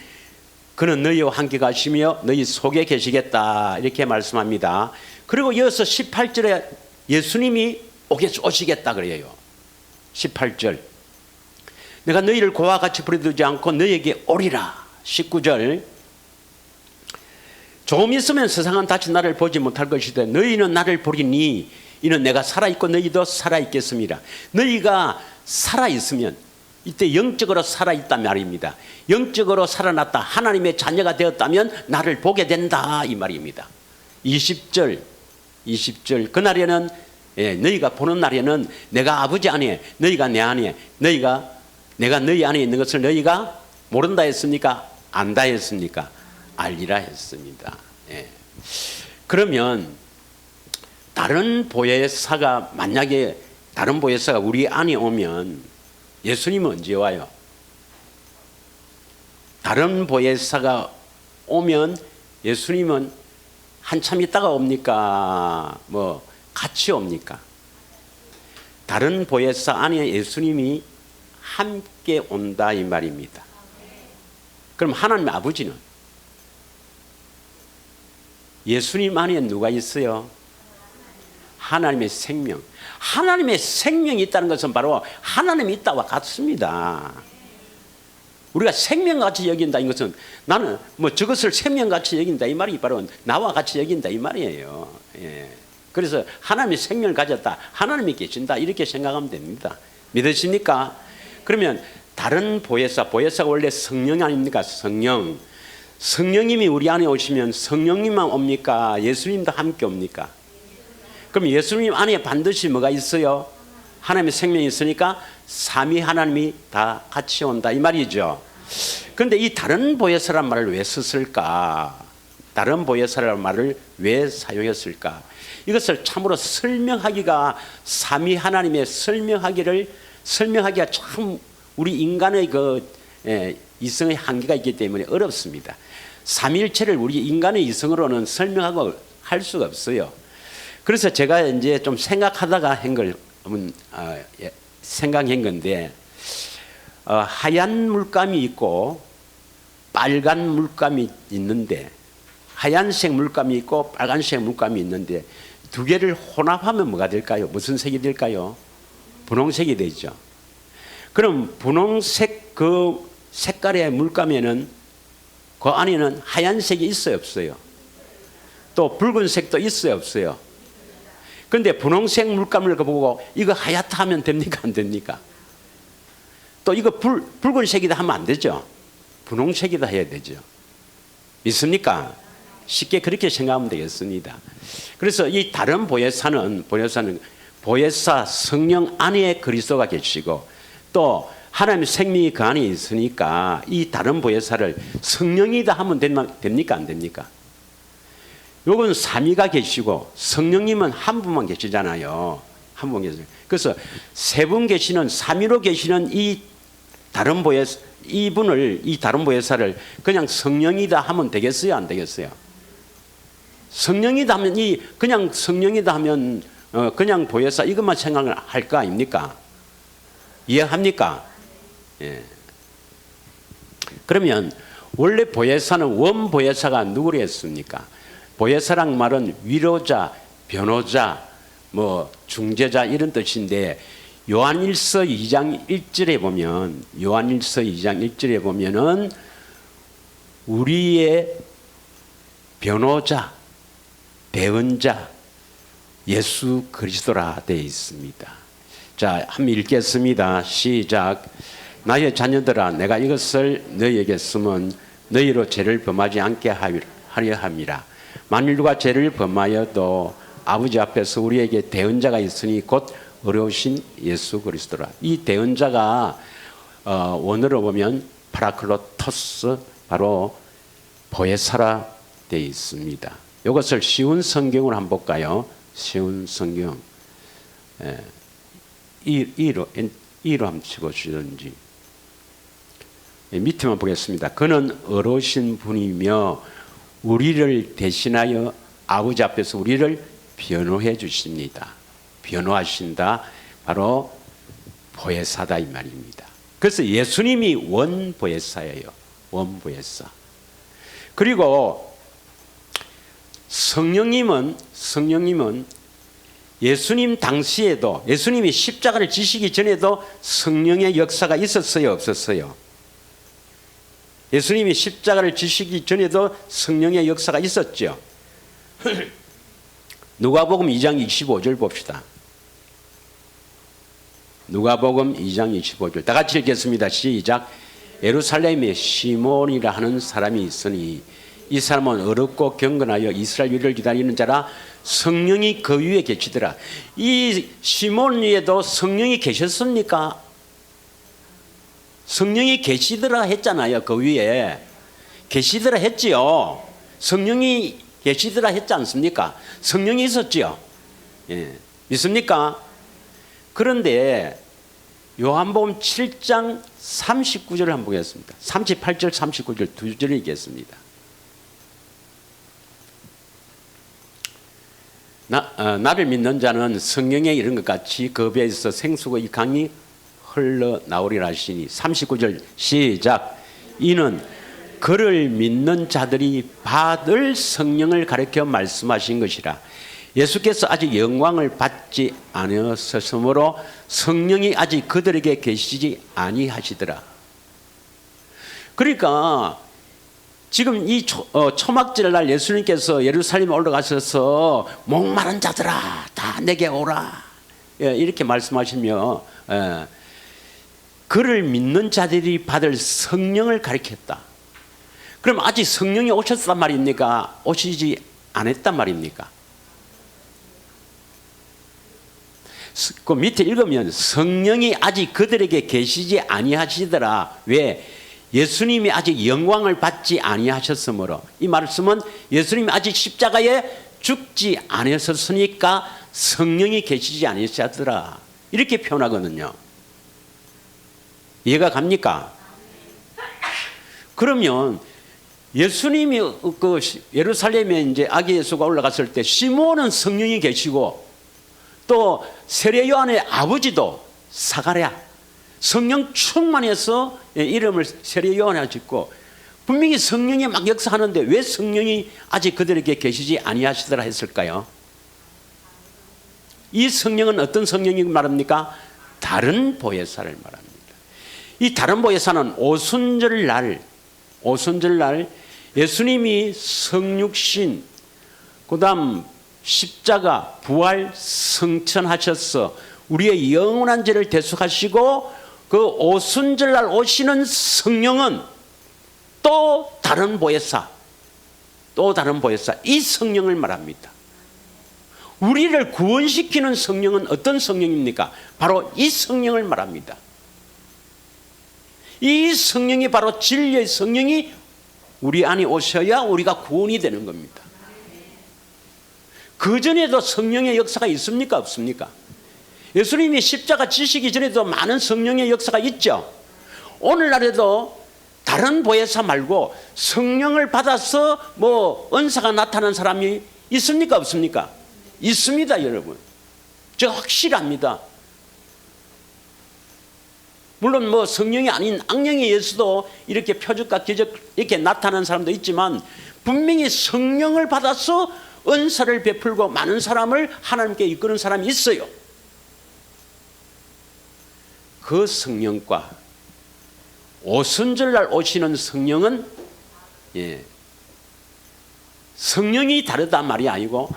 그는 너희와 함께 가시며 너희 속에 계시겠다 이렇게 말씀합니다. 그리고 이어서 18절에 예수님이 오시겠다 그래요. 18절 내가 너희를 고와 같이 버려두지 않고 너희에게 오리라. 19절 조금 있으면 세상은 다시 나를 보지 못할 것이되 너희는 나를 보리니 이는 내가 살아있고 너희도 살아있겠습니다. 너희가 살아있으면 이때 영적으로 살아있단 말입니다. 영적으로 살아났다, 하나님의 자녀가 되었다면 나를 보게 된다 이 말입니다. 20절 그날에는 너희가 보는 날에는 내가 아버지 안에 너희가 내 안에 내가 너희 안에 있는 것을 너희가 모른다 했습니까? 안다 했습니까? 알리라 했습니다. 그러면 다른 보혜사가 만약에 다른 보혜사가 우리 안에 오면 예수님은 언제 와요? 다른 보혜사가 오면 예수님은 한참 있다가 옵니까? 뭐 같이 옵니까? 다른 보혜사 안에 예수님이 함께 온다 이 말입니다. 그럼 하나님 아버지는 예수님 안에 누가 있어요? 하나님의 생명. 하나님의 생명이 있다는 것은 바로 하나님이 있다와 같습니다. 우리가 생명같이 여긴다 이 것은 나는 뭐 저것을 생명같이 여긴다 이 말이 바로 나와 같이 여긴다 이 말이에요. 그래서 하나님의 생명을 가졌다, 하나님이 계신다 이렇게 생각하면 됩니다. 믿으십니까? 그러면 다른 보혜사가 원래 성령 아닙니까? 성령님이 우리 안에 오시면 성령님만 옵니까? 예수님도 함께 옵니까? 그럼 예수님 안에 반드시 뭐가 있어요? 하나님의 생명이 있으니까 삼위 하나님이 다 같이 온다 이 말이죠. 그런데 이 다른 보혜사란 말을 왜 썼을까? 다른 보혜사라는 말을 왜 사용했을까? 이것을 참으로 설명하기가 삼위 하나님의 설명하기가 참 우리 인간의 이성의 한계가 있기 때문에 어렵습니다. 삼위일체를 우리 인간의 이성으로는 설명하고 할 수가 없어요. 그래서 제가 이제 좀 생각하다가 생각한 건데 하얀 물감이 있고 빨간 물감이 있는데 하얀색 물감이 있고 빨간색 물감이 있는데 두 개를 혼합하면 뭐가 될까요? 무슨 색이 될까요? 분홍색이 되죠. 그럼 분홍색 그 색깔의 물감에는 그 안에는 하얀색이 있어요, 없어요? 또 붉은색도 있어요, 없어요? 그런데 분홍색 물감을 보고 이거 하얗다 하면 됩니까, 안 됩니까? 또 이거 붉은색이다 하면 안 되죠. 분홍색이다 해야 되죠. 믿습니까? 쉽게 그렇게 생각하면 되겠습니다. 그래서 이 다른 보혜사는 보혜사 성령 안에 그리스도가 계시고 또 하나님의 생명이 그 안에 있으니까 이 다른 보혜사를 성령이다 하면 됩니까, 안 됩니까? 요건 삼위가 계시고 성령님은 한 분만 계시잖아요. 한 분 계세요. 그래서 세 분 계시는 삼위로 계시는 이 다른 보혜사 이 다른 보혜사를 그냥 성령이다 하면 되겠어요, 안 되겠어요? 성령이다 하면 그냥 성령이다 하면 그냥 보혜사 이것만 생각을 할 거 아닙니까? 이해합니까? 예. 그러면 원래 보혜사는 원 보혜사가 누구를 했습니까? 보혜사란 말은 위로자, 변호자, 뭐 중재자 이런 뜻인데 요한일서 2장 1절에 보면은 우리의 변호자, 대언자 예수 그리스도라 되어 있습니다. 자, 한번 읽겠습니다. 시작. 나의 자녀들아, 내가 이것을 너희에게 쓰면 너희로 죄를 범하지 않게 하려 함이라. 만일 누가 죄를 범하여도 아버지 앞에서 우리에게 대언자가 있으니 곧 어려우신 예수 그리스도라. 이 대언자가 원어로 보면 파라클로토스, 바로 보혜사라 되어 있습니다. 이것을 쉬운 성경으로 한번 볼까요? 쉬운 성경. 이로 한번 치고주든지. 밑에만 보겠습니다. 그는 어르신 분이며 우리를 대신하여 아버지 앞에서 우리를 변호해 주십니다. 변호하신다. 바로 보혜사다 이 말입니다. 그래서 예수님이 원보혜사예요. 원보혜사. 그리고 성령님은 예수님 당시에도, 예수님이 십자가를 지시기 전에도 성령의 역사가 있었어요, 없었어요? 예수님이 십자가를 지시기 전에도 성령의 역사가 있었죠. 누가복음 2장 25절 봅시다. 누가복음 2장 25절 다 같이 읽겠습니다. 시작. 예루살렘에 시몬이라 하는 사람이 있으니 이 사람은 어렵고 경건하여 이스라엘 위를 기다리는 자라 성령이 그 위에 계시더라. 이 시몬 위에도 성령이 계셨습니까? 성령이 계시더라 했잖아요. 그 위에 계시더라 했지요. 성령이 계시더라 했지 않습니까? 성령이 있었지요. 예. 믿습니까? 그런데 요한복음 7장 39절을 한번 보겠습니다. 38절 39절 두 절을 읽겠습니다. 나를 믿는 자는 성령에 이른 것 같이 그 배에서 생수가 이 강이 흘러나오리라 하시니 39절 시작. 이는 그를 믿는 자들이 받을 성령을 가르쳐 말씀하신 것이라. 예수께서 아직 영광을 받지 아니하셨으므로 성령이 아직 그들에게 계시지 아니하시더라. 그러니까 지금 이 초막절 날 예수님께서 예루살렘에 올라가셔서 목마른 자들아 다 내게 오라, 이렇게 말씀하시며 그를 믿는 자들이 받을 성령을 가리켰다. 그럼 아직 성령이 오셨단 말입니까? 오시지 않았단 말입니까? 그 밑에 읽으면 성령이 아직 그들에게 계시지 아니하시더라. 왜? 예수님이 아직 영광을 받지 아니하셨으므로. 이 말씀은 예수님이 아직 십자가에 죽지 아니하셨으니까 성령이 계시지 아니하시더라, 이렇게 표현하거든요. 이해가 갑니까? 그러면 예수님이 그 예루살렘에 이제 아기 예수가 올라갔을 때 시몬은 성령이 계시고 또 세례 요한의 아버지도 사가랴 성령 충만해서 이름을 세례 요한이라 짓고 분명히 성령이 막 역사하는데 왜 성령이 아직 그들에게 계시지 아니하시더라 했을까요? 이 성령은 어떤 성령이 말합니까? 다른 보혜사를 말합니다. 이 다른 보혜사는 오순절날 예수님이 성육신 그다음 십자가 부활 성천하셔서 우리의 영원한 죄를 대속하시고 그 오순절날 오시는 성령은 또 다른 보혜사, 이 성령을 말합니다. 우리를 구원시키는 성령은 어떤 성령입니까? 바로 이 성령을 말합니다. 이 성령이 바로 진리의 성령이 우리 안에 오셔야 우리가 구원이 되는 겁니다. 그전에도 성령의 역사가 있습니까? 없습니까? 예수님이 십자가 지시기 전에도 많은 성령의 역사가 있죠. 오늘날에도 다른 보혜사 말고 성령을 받아서 뭐 은사가 나타난 사람이 있습니까? 없습니까? 있습니다, 여러분. 저 확실합니다. 물론 뭐 성령이 아닌 악령의 예수도 이렇게 표적과 기적 이렇게 나타나는 사람도 있지만 분명히 성령을 받아서 은사를 베풀고 많은 사람을 하나님께 이끄는 사람이 있어요. 그 성령과 오순절날 오시는 성령은 성령이 다르다 말이 아니고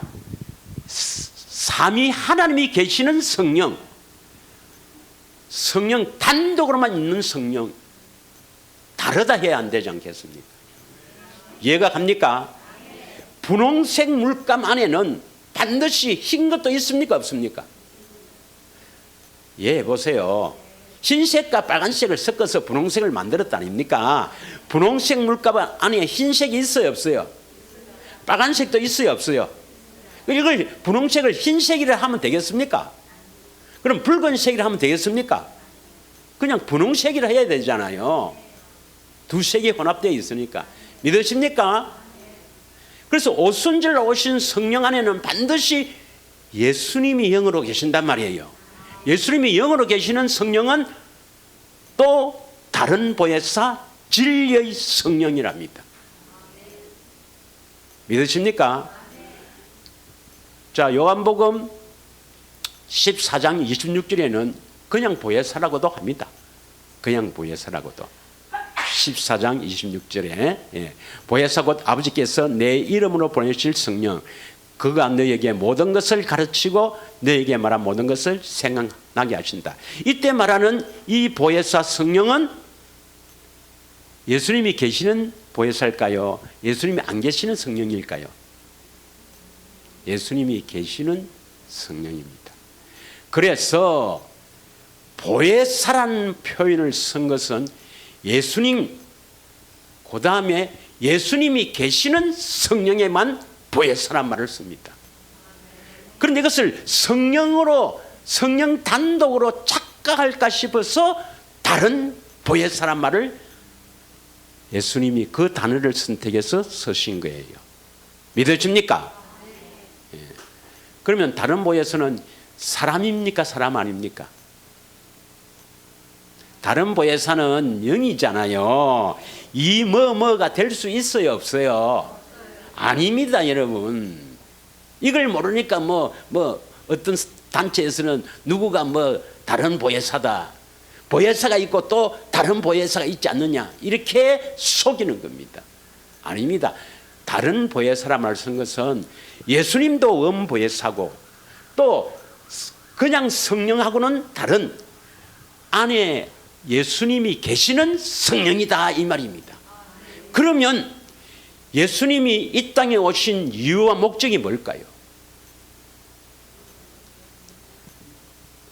삼위 하나님이 계시는 성령 단독으로만 있는 성령 다르다 해야 안 되지 않겠습니까? 이해가 갑니까? 분홍색 물감 안에는 반드시 흰 것도 있습니까? 없습니까? 예, 보세요. 흰색과 빨간색을 섞어서 분홍색을 만들었다 아닙니까? 분홍색 물감 안에 흰색이 있어요, 없어요? 빨간색도 있어요, 없어요? 이걸 분홍색을 흰색이라 하면 되겠습니까? 그럼 붉은색이라 하면 되겠습니까? 그냥 분홍색이라 해야 되잖아요. 두색이 혼합되어 있으니까. 믿으십니까? 그래서 오순절날 오신 성령 안에는 반드시 예수님이 영으로 계신단 말이에요. 예수님이 영으로 계시는 성령은 또 다른 보혜사 진리의 성령이랍니다. 믿으십니까? 자, 요한복음 14장 26절에는 그냥 보혜사라고도 합니다. 그냥 보혜사라고도. 14장 26절에 보혜사 곧 아버지께서 내 이름으로 보내실 성령, 그가 너에게 모든 것을 가르치고 너에게 말한 모든 것을 생각나게 하신다. 이때 말하는 이 보혜사 성령은 예수님이 계시는 보혜사일까요? 예수님이 안 계시는 성령일까요? 예수님이 계시는 성령입니다. 그래서 보혜사라는 표현을 쓴 것은 예수님, 그 다음에 예수님이 계시는 성령에만 보혜사란 말을 씁니다. 그런데 이것을 성령으로, 성령 단독으로 착각할까 싶어서 다른 보혜사란 말을 예수님이 그 단어를 선택해서 쓰신 거예요. 믿어집니까? 예. 그러면 다른 보혜사는 사람입니까? 사람 아닙니까? 다른 보혜사는 영이잖아요. 이 뭐가 될 수 있어요, 없어요? 아닙니다, 여러분. 이걸 모르니까 어떤 단체에서는 누구가 다른 보혜사다, 보혜사가 있고 또 다른 보혜사가 있지 않느냐, 이렇게 속이는 겁니다. 아닙니다. 다른 보혜사라 말씀 것은 예수님도 원보혜사고 또 그냥 성령하고는 다른 안에 예수님이 계시는 성령이다, 이 말입니다. 그러면 예수님이 이 땅에 오신 이유와 목적이 뭘까요?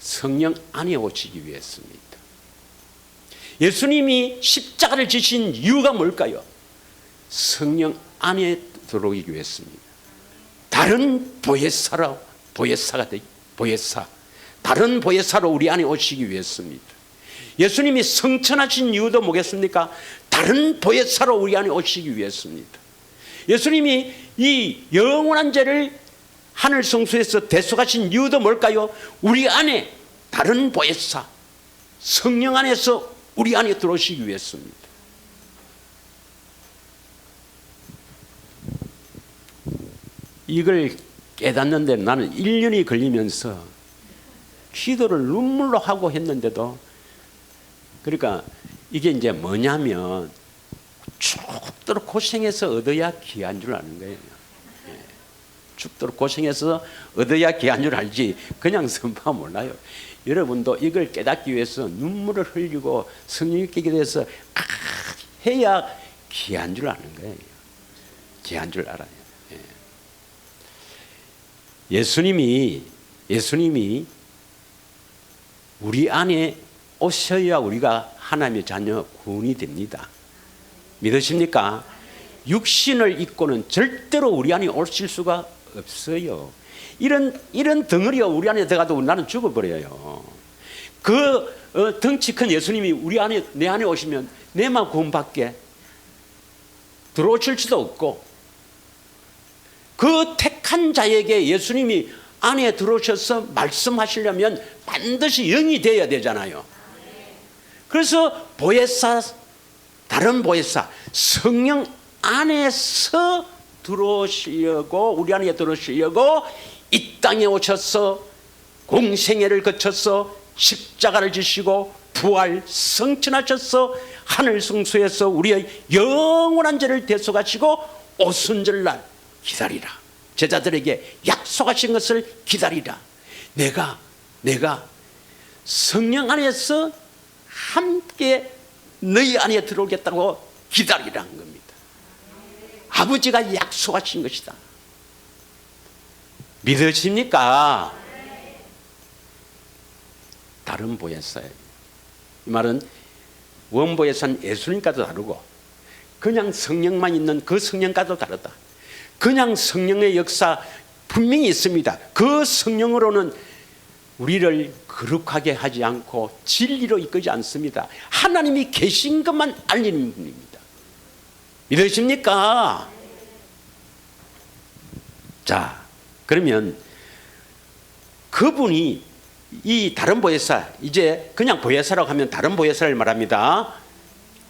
성령 안에 오시기 위해서입니다. 예수님이 십자가를 지신 이유가 뭘까요? 성령 안에 들어오기 위해서입니다. 다른 보혜사로, 다른 보혜사로 우리 안에 오시기 위해서입니다. 예수님이 성천하신 이유도 뭐겠습니까? 다른 보혜사로 우리 안에 오시기 위해서입니다. 예수님이 이 영원한 죄를 하늘 성소에서 대속하신 이유도 뭘까요? 우리 안에 다른 보혜사, 성령 안에서 우리 안에 들어오시기 위해서입니다. 이걸 깨닫는데 나는 1년이 걸리면서 기도를 눈물로 하고 했는데도, 그러니까 이게 이제 뭐냐면 죽도록 고생해서 얻어야 귀한 줄 아는 거예요. 죽도록 고생해서 얻어야 귀한 줄 알지 그냥 선포하면 몰라요. 여러분도 이걸 깨닫기 위해서 눈물을 흘리고 성령께 기도해서 해야 귀한 줄 아는 거예요. 귀한 줄 알아요. 예수님이 우리 안에 오셔야 우리가 하나님의 자녀 구원이 됩니다. 믿으십니까? 육신을 입고는 절대로 우리 안에 오실 수가 없어요. 이런 덩어리가 우리 안에 들어가도 나는 죽어버려요. 그 덩치 큰 예수님이 우리 안에, 내 안에 오시면 내만 구원받게 들어오실 수도 없고, 그 택한 자에게 예수님이 안에 들어오셔서 말씀하시려면 반드시 영이 되어야 되잖아요. 그래서 보혜사, 다른 보혜사, 성령 안에서 들어오시려고, 우리 안에 들어오시려고 이 땅에 오셔서 공생애를 거쳐서 십자가를 지시고 부활 성천하셔서 하늘 성소에서 우리의 영원한 죄를 대속하시고 오순절날 기다리라, 제자들에게 약속하신 것을 기다리라. 내가 성령 안에서 함께 너희 안에 들어오겠다고 기다리라는 겁니다. 아버지가 약속하신 것이다. 믿으십니까? 다른 보혜사예요. 이 말은 원보혜사는 예수님과도 다르고 그냥 성령만 있는 그 성령과도 다르다. 그냥 성령의 역사 분명히 있습니다. 그 성령으로는 우리를 거룩하게 하지 않고 진리로 이끄지 않습니다. 하나님이 계신 것만 알리는 분입니다. 믿으십니까? 자, 그러면 그분이 이 다른 보혜사, 이제 그냥 보혜사라고 하면 다른 보혜사를 말합니다.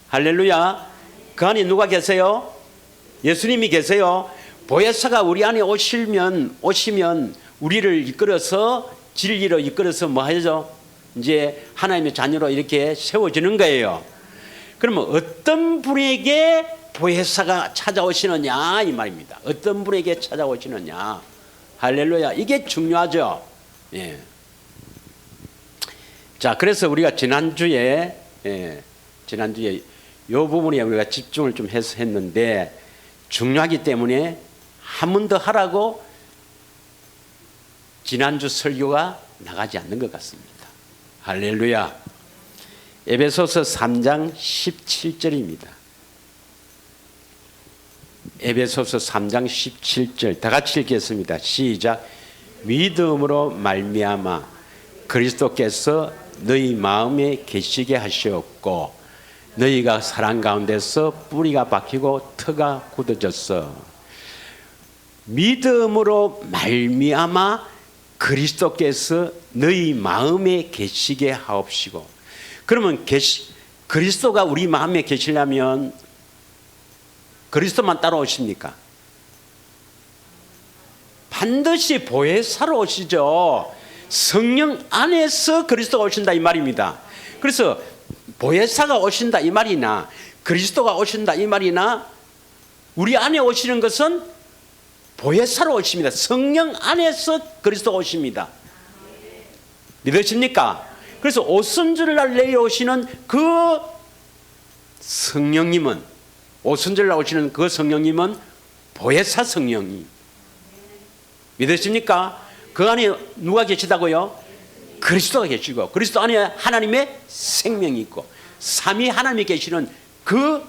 할렐루야. 그 안에 누가 계세요? 예수님이 계세요. 보혜사가 우리 안에 오시면 우리를 이끌어서 진리로 이끌어서 뭐 하죠? 이제 하나님의 자녀로 이렇게 세워지는 거예요. 그러면 어떤 분에게 보혜사가 찾아오시느냐 이 말입니다. 어떤 분에게 찾아오시느냐. 할렐루야. 이게 중요하죠. 예. 자, 그래서 우리가 지난주에 이 부분에 우리가 집중을 좀 해서 했는데 중요하기 때문에 한 번 더 하라고 지난주 설교가 나가지 않는 것 같습니다. 할렐루야. 에베소서 3장 17절입니다. 에베소서 3장 17절 다 같이 읽겠습니다. 시작. 믿음으로 말미암아 그리스도께서 너희 마음에 계시게 하셨고 너희가 사랑 가운데서 뿌리가 박히고 터가 굳어졌어. 믿음으로 말미암아 그리스도께서 너희 마음에 계시게 하옵시고. 그러면 그리스도가 우리 마음에 계시려면 그리스도만 따라오십니까? 반드시 보혜사로 오시죠. 성령 안에서 그리스도가 오신다 이 말입니다. 그래서 보혜사가 오신다 이 말이나 그리스도가 오신다 이 말이나 우리 안에 오시는 것은 보혜사로 오십니다. 성령 안에서 그리스도가 오십니다. 믿으십니까? 그래서 오순절날 내려오시는 그 성령님은 오순절날 오시는 그 성령님은 보혜사 성령이 믿으십니까? 그 안에 누가 계시다고요? 그리스도가 계시고 그리스도 안에 하나님의 생명이 있고 삼위 하나님이 계시는 그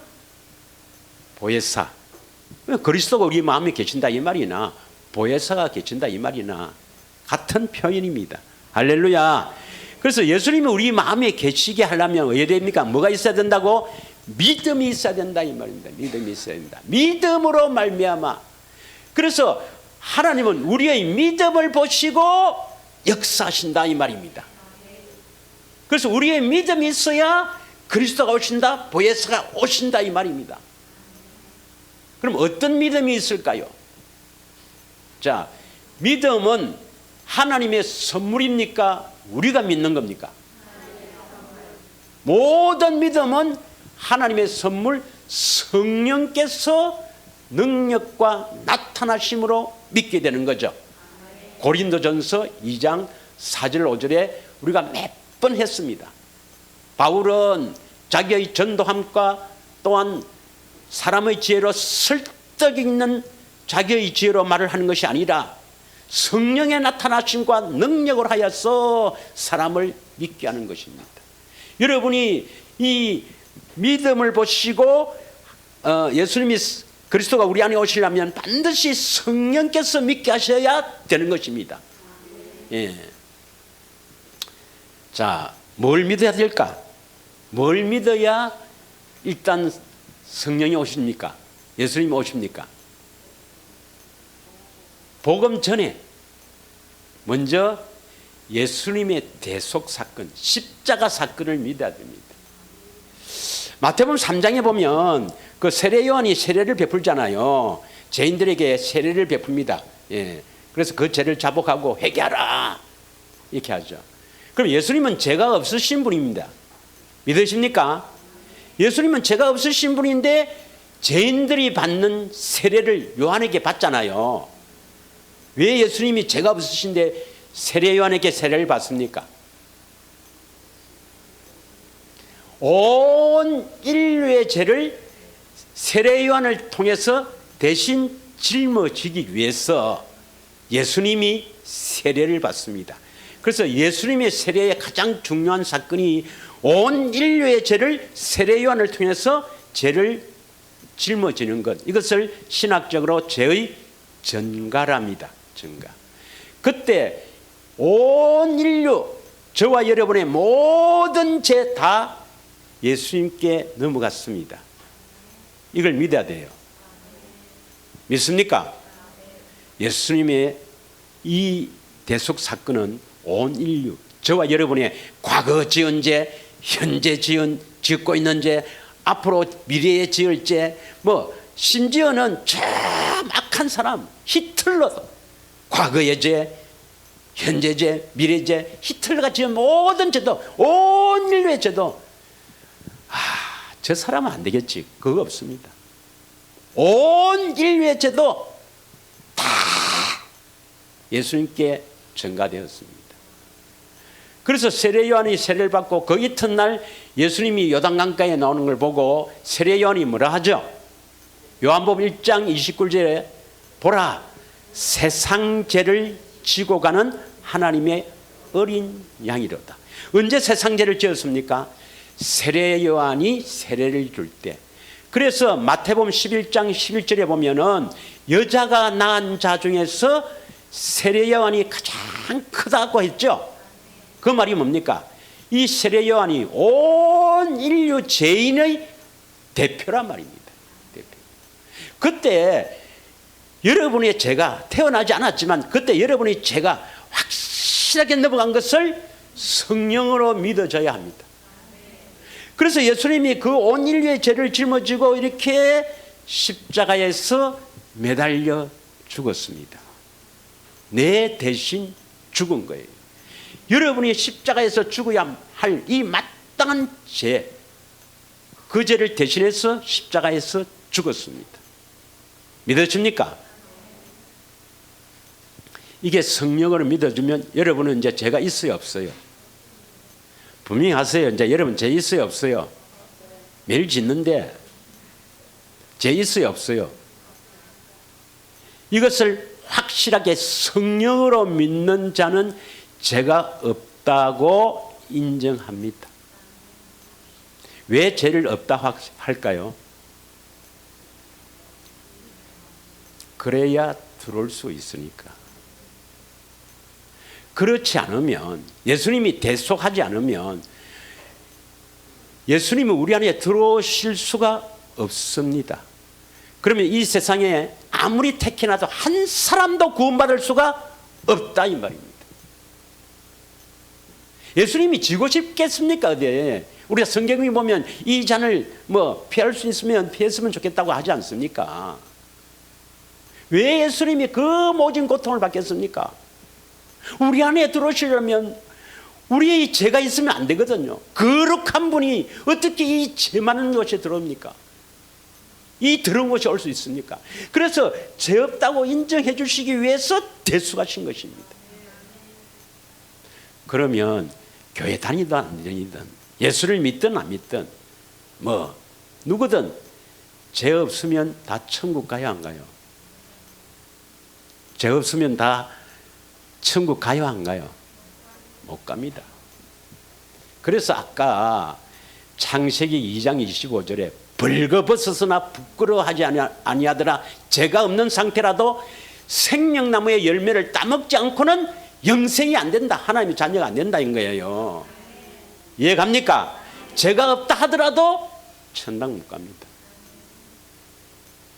보혜사 그리스도가 우리 마음에 계신다 이 말이나 보혜사가 계신다 이 말이나 같은 표현입니다. 할렐루야. 그래서 예수님이 우리 마음에 계시게 하려면 어떻게 됩니까? 뭐가 있어야 된다고? 믿음이 있어야 된다 이 말입니다. 믿음이 있어야 된다. 믿음으로 말미암아. 그래서 하나님은 우리의 믿음을 보시고 역사하신다 이 말입니다. 그래서 우리의 믿음이 있어야 그리스도가 오신다, 보혜사가 오신다 이 말입니다. 그럼 어떤 믿음이 있을까요? 자, 믿음은 하나님의 선물입니까? 우리가 믿는 겁니까? 모든 믿음은 하나님의 선물, 성령께서 능력과 나타나심으로 믿게 되는 거죠. 고린도전서 2장 4절 5절에 우리가 몇 번 했습니다. 바울은 자기의 전도함과 또한 사람의 지혜로 설득 있는 자기의 지혜로 말을 하는 것이 아니라 성령의 나타나심과 능력을 하여서 사람을 믿게 하는 것입니다. 여러분이 이 믿음을 보시고 예수님이 그리스도가 우리 안에 오시려면 반드시 성령께서 믿게 하셔야 되는 것입니다. 예. 자, 뭘 믿어야 될까? 뭘 믿어야 일단 성령이 오십니까? 예수님이 오십니까? 복음 전에 먼저 예수님의 대속 사건, 십자가 사건을 믿어야 됩니다. 마태복음 3장에 보면 그 세례 요한이 세례를 베풀잖아요. 죄인들에게 세례를 베풉니다. 예. 그래서 그 죄를 자복하고 회개하라 이렇게 하죠. 그럼 예수님은 죄가 없으신 분입니다. 믿으십니까? 예수님은 죄가 없으신 분인데 죄인들이 받는 세례를 요한에게 받잖아요. 왜 예수님이 죄가 없으신데 세례 요한에게 세례를 받습니까? 온 인류의 죄를 세례 요한을 통해서 대신 짊어지기 위해서 예수님이 세례를 받습니다. 그래서 예수님의 세례의 가장 중요한 사건이 온 인류의 죄를 세례 요한을 통해서 죄를 짊어지는 것. 이것을 신학적으로 죄의 전가랍니다. 전가. 그때 온 인류, 저와 여러분의 모든 죄 다 예수님께 넘어갔습니다. 이걸 믿어야 돼요. 믿습니까? 예수님의 이 대속 사건은 온 인류, 저와 여러분의 과거 지은 죄, 현재 짓고 있는 죄, 앞으로 미래에 지을 죄, 심지어는 참 악한 사람 히틀러도 과거의 죄, 현재 죄, 미래 죄, 히틀러가 지은 모든 죄도, 온 인류의 죄도 저 사람은 안 되겠지, 그거 없습니다. 온 인류의 죄도 다 예수님께 전가되었습니다. 그래서 세례 요한이 세례를 받고 그 이튿날 예수님이 요단강가에 나오는 걸 보고 세례 요한이 뭐라 하죠? 요한복음 1장 29절에 보라, 세상 죄를 지고 가는 하나님의 어린 양이로다. 언제 세상 죄를 지었습니까? 세례 요한이 세례를 줄 때. 그래서 마태복음 11장 11절에 보면은 여자가 낳은 자 중에서 세례 요한이 가장 크다고 했죠. 그 말이 뭡니까? 이 세례 요한이 온 인류 죄인의 대표란 말입니다. 대표. 그때 여러분의 죄가, 태어나지 않았지만 그때 여러분의 죄가 확실하게 넘어간 것을 성령으로 믿어져야 합니다. 그래서 예수님이 그 온 인류의 죄를 짊어지고 이렇게 십자가에서 매달려 죽었습니다. 내 대신 죽은 거예요. 여러분이 십자가에서 죽어야 할 이 마땅한 죄, 그 죄를 대신해서 십자가에서 죽었습니다. 믿어집니까? 이게 성령으로 믿어주면 여러분은 이제 죄가 있어요, 없어요? 분명히 하세요. 이제 여러분 죄 있어요, 없어요? 매일 짓는데 죄 있어요, 없어요? 이것을 확실하게 성령으로 믿는 자는 죄가 없다고 인정합니다. 왜 죄를 없다 할까요? 그래야 들어올 수 있으니까. 그렇지 않으면, 예수님이 대속하지 않으면 예수님은 우리 안에 들어오실 수가 없습니다. 그러면 이 세상에 아무리 택해놔도 한 사람도 구원받을 수가 없다 이 말입니다. 예수님이 지고 싶겠습니까? 어디에? 우리가 성경에 보면 이 잔을 피할 수 있으면 피했으면 좋겠다고 하지 않습니까? 왜 예수님이 그 모진 고통을 받겠습니까? 우리 안에 들어오시려면 우리의 죄가 있으면 안 되거든요. 거룩한 분이 어떻게 이 죄 많은 곳에 들어옵니까? 이 더러운 곳에 올 수 있습니까? 그래서 죄 없다고 인정해 주시기 위해서 대속하신 것입니다. 그러면 교회 다니든 안 다니든 예수를 믿든 안 믿든 누구든 죄 없으면 다 천국 가요, 안 가요? 죄 없으면 다 천국 가요, 안 가요? 못 갑니다. 그래서 아까 창세기 2장 25절에 벌거벗었으나 부끄러워하지 아니하더라. 죄가 없는 상태라도 생명나무의 열매를 따먹지 않고는 영생이 안 된다. 하나님의 자녀가 안 된다인 거예요. 이해갑니까? 죄가 없다 하더라도 천당 못 갑니다.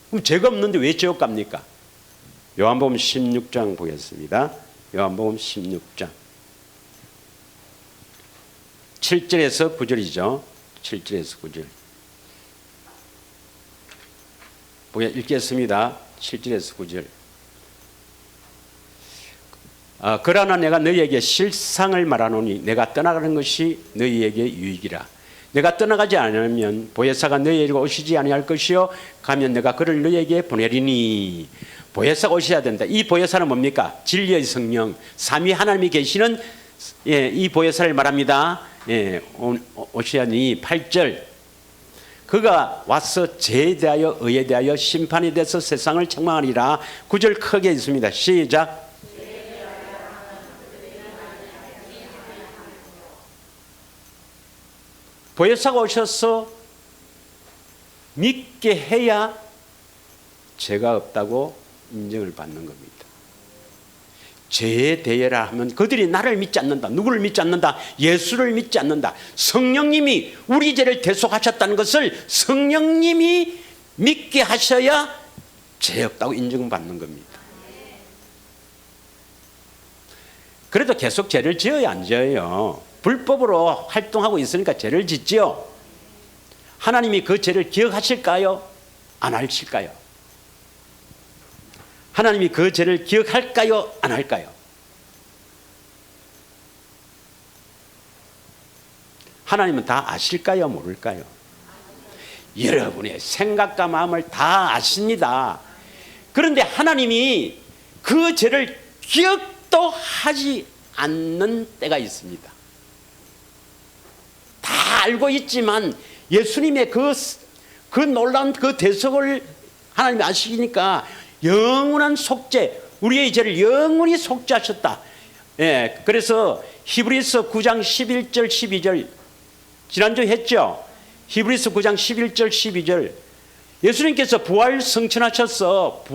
그럼 죄가 없는데 왜 지옥 갑니까? 요한복음 16장 보겠습니다. 요한복음 16장 7절에서 9절이죠. 7절에서 9절 읽겠습니다. 7절에서 9절. 그러나 내가 너희에게 실상을 말하노니 내가 떠나가는 것이 너희에게 유익이라. 내가 떠나가지 않으면 보혜사가 너희에게 오시지 아니할 것이요 가면 내가 그를 너희에게 보내리니. 보혜사가 오셔야 된다. 이 보혜사는 뭡니까? 진리의 성령, 삼위 하나님이 계시는 이 보혜사를 말합니다. 오시아니 8절. 그가 와서 죄에 대하여 의에 대하여 심판에 대해서 세상을 책망하리라. 9절 크게 있습니다. 시작. 보혜사가 오셔서 믿게 해야 죄가 없다고 인정을 받는 겁니다. 죄에 대해라 하면 그들이 나를 믿지 않는다. 누구를 믿지 않는다? 예수를 믿지 않는다. 성령님이 우리 죄를 대속하셨다는 것을 성령님이 믿게 하셔야 죄 없다고 인정받는 겁니다. 그래도 계속 죄를 지어야 안 지어요? 불법으로 활동하고 있으니까 죄를 짓지요. 하나님이 그 죄를 기억하실까요? 안 하실까요? 하나님이 그 죄를 기억할까요? 안 할까요? 하나님은 다 아실까요? 모를까요? 여러분의 생각과 마음을 다 아십니다. 그런데 하나님이 그 죄를 기억도 하지 않는 때가 있습니다. 다 알고 있지만 예수님의 그 놀라운 그 대속을 하나님이 아시니까 영원한 속죄, 우리의 죄를 영원히 속죄하셨다. 예, 그래서 히브리서 9장 11절 12절 지난주에 했죠. 히브리서 9장 11절 12절 예수님께서 부활 성천하셔서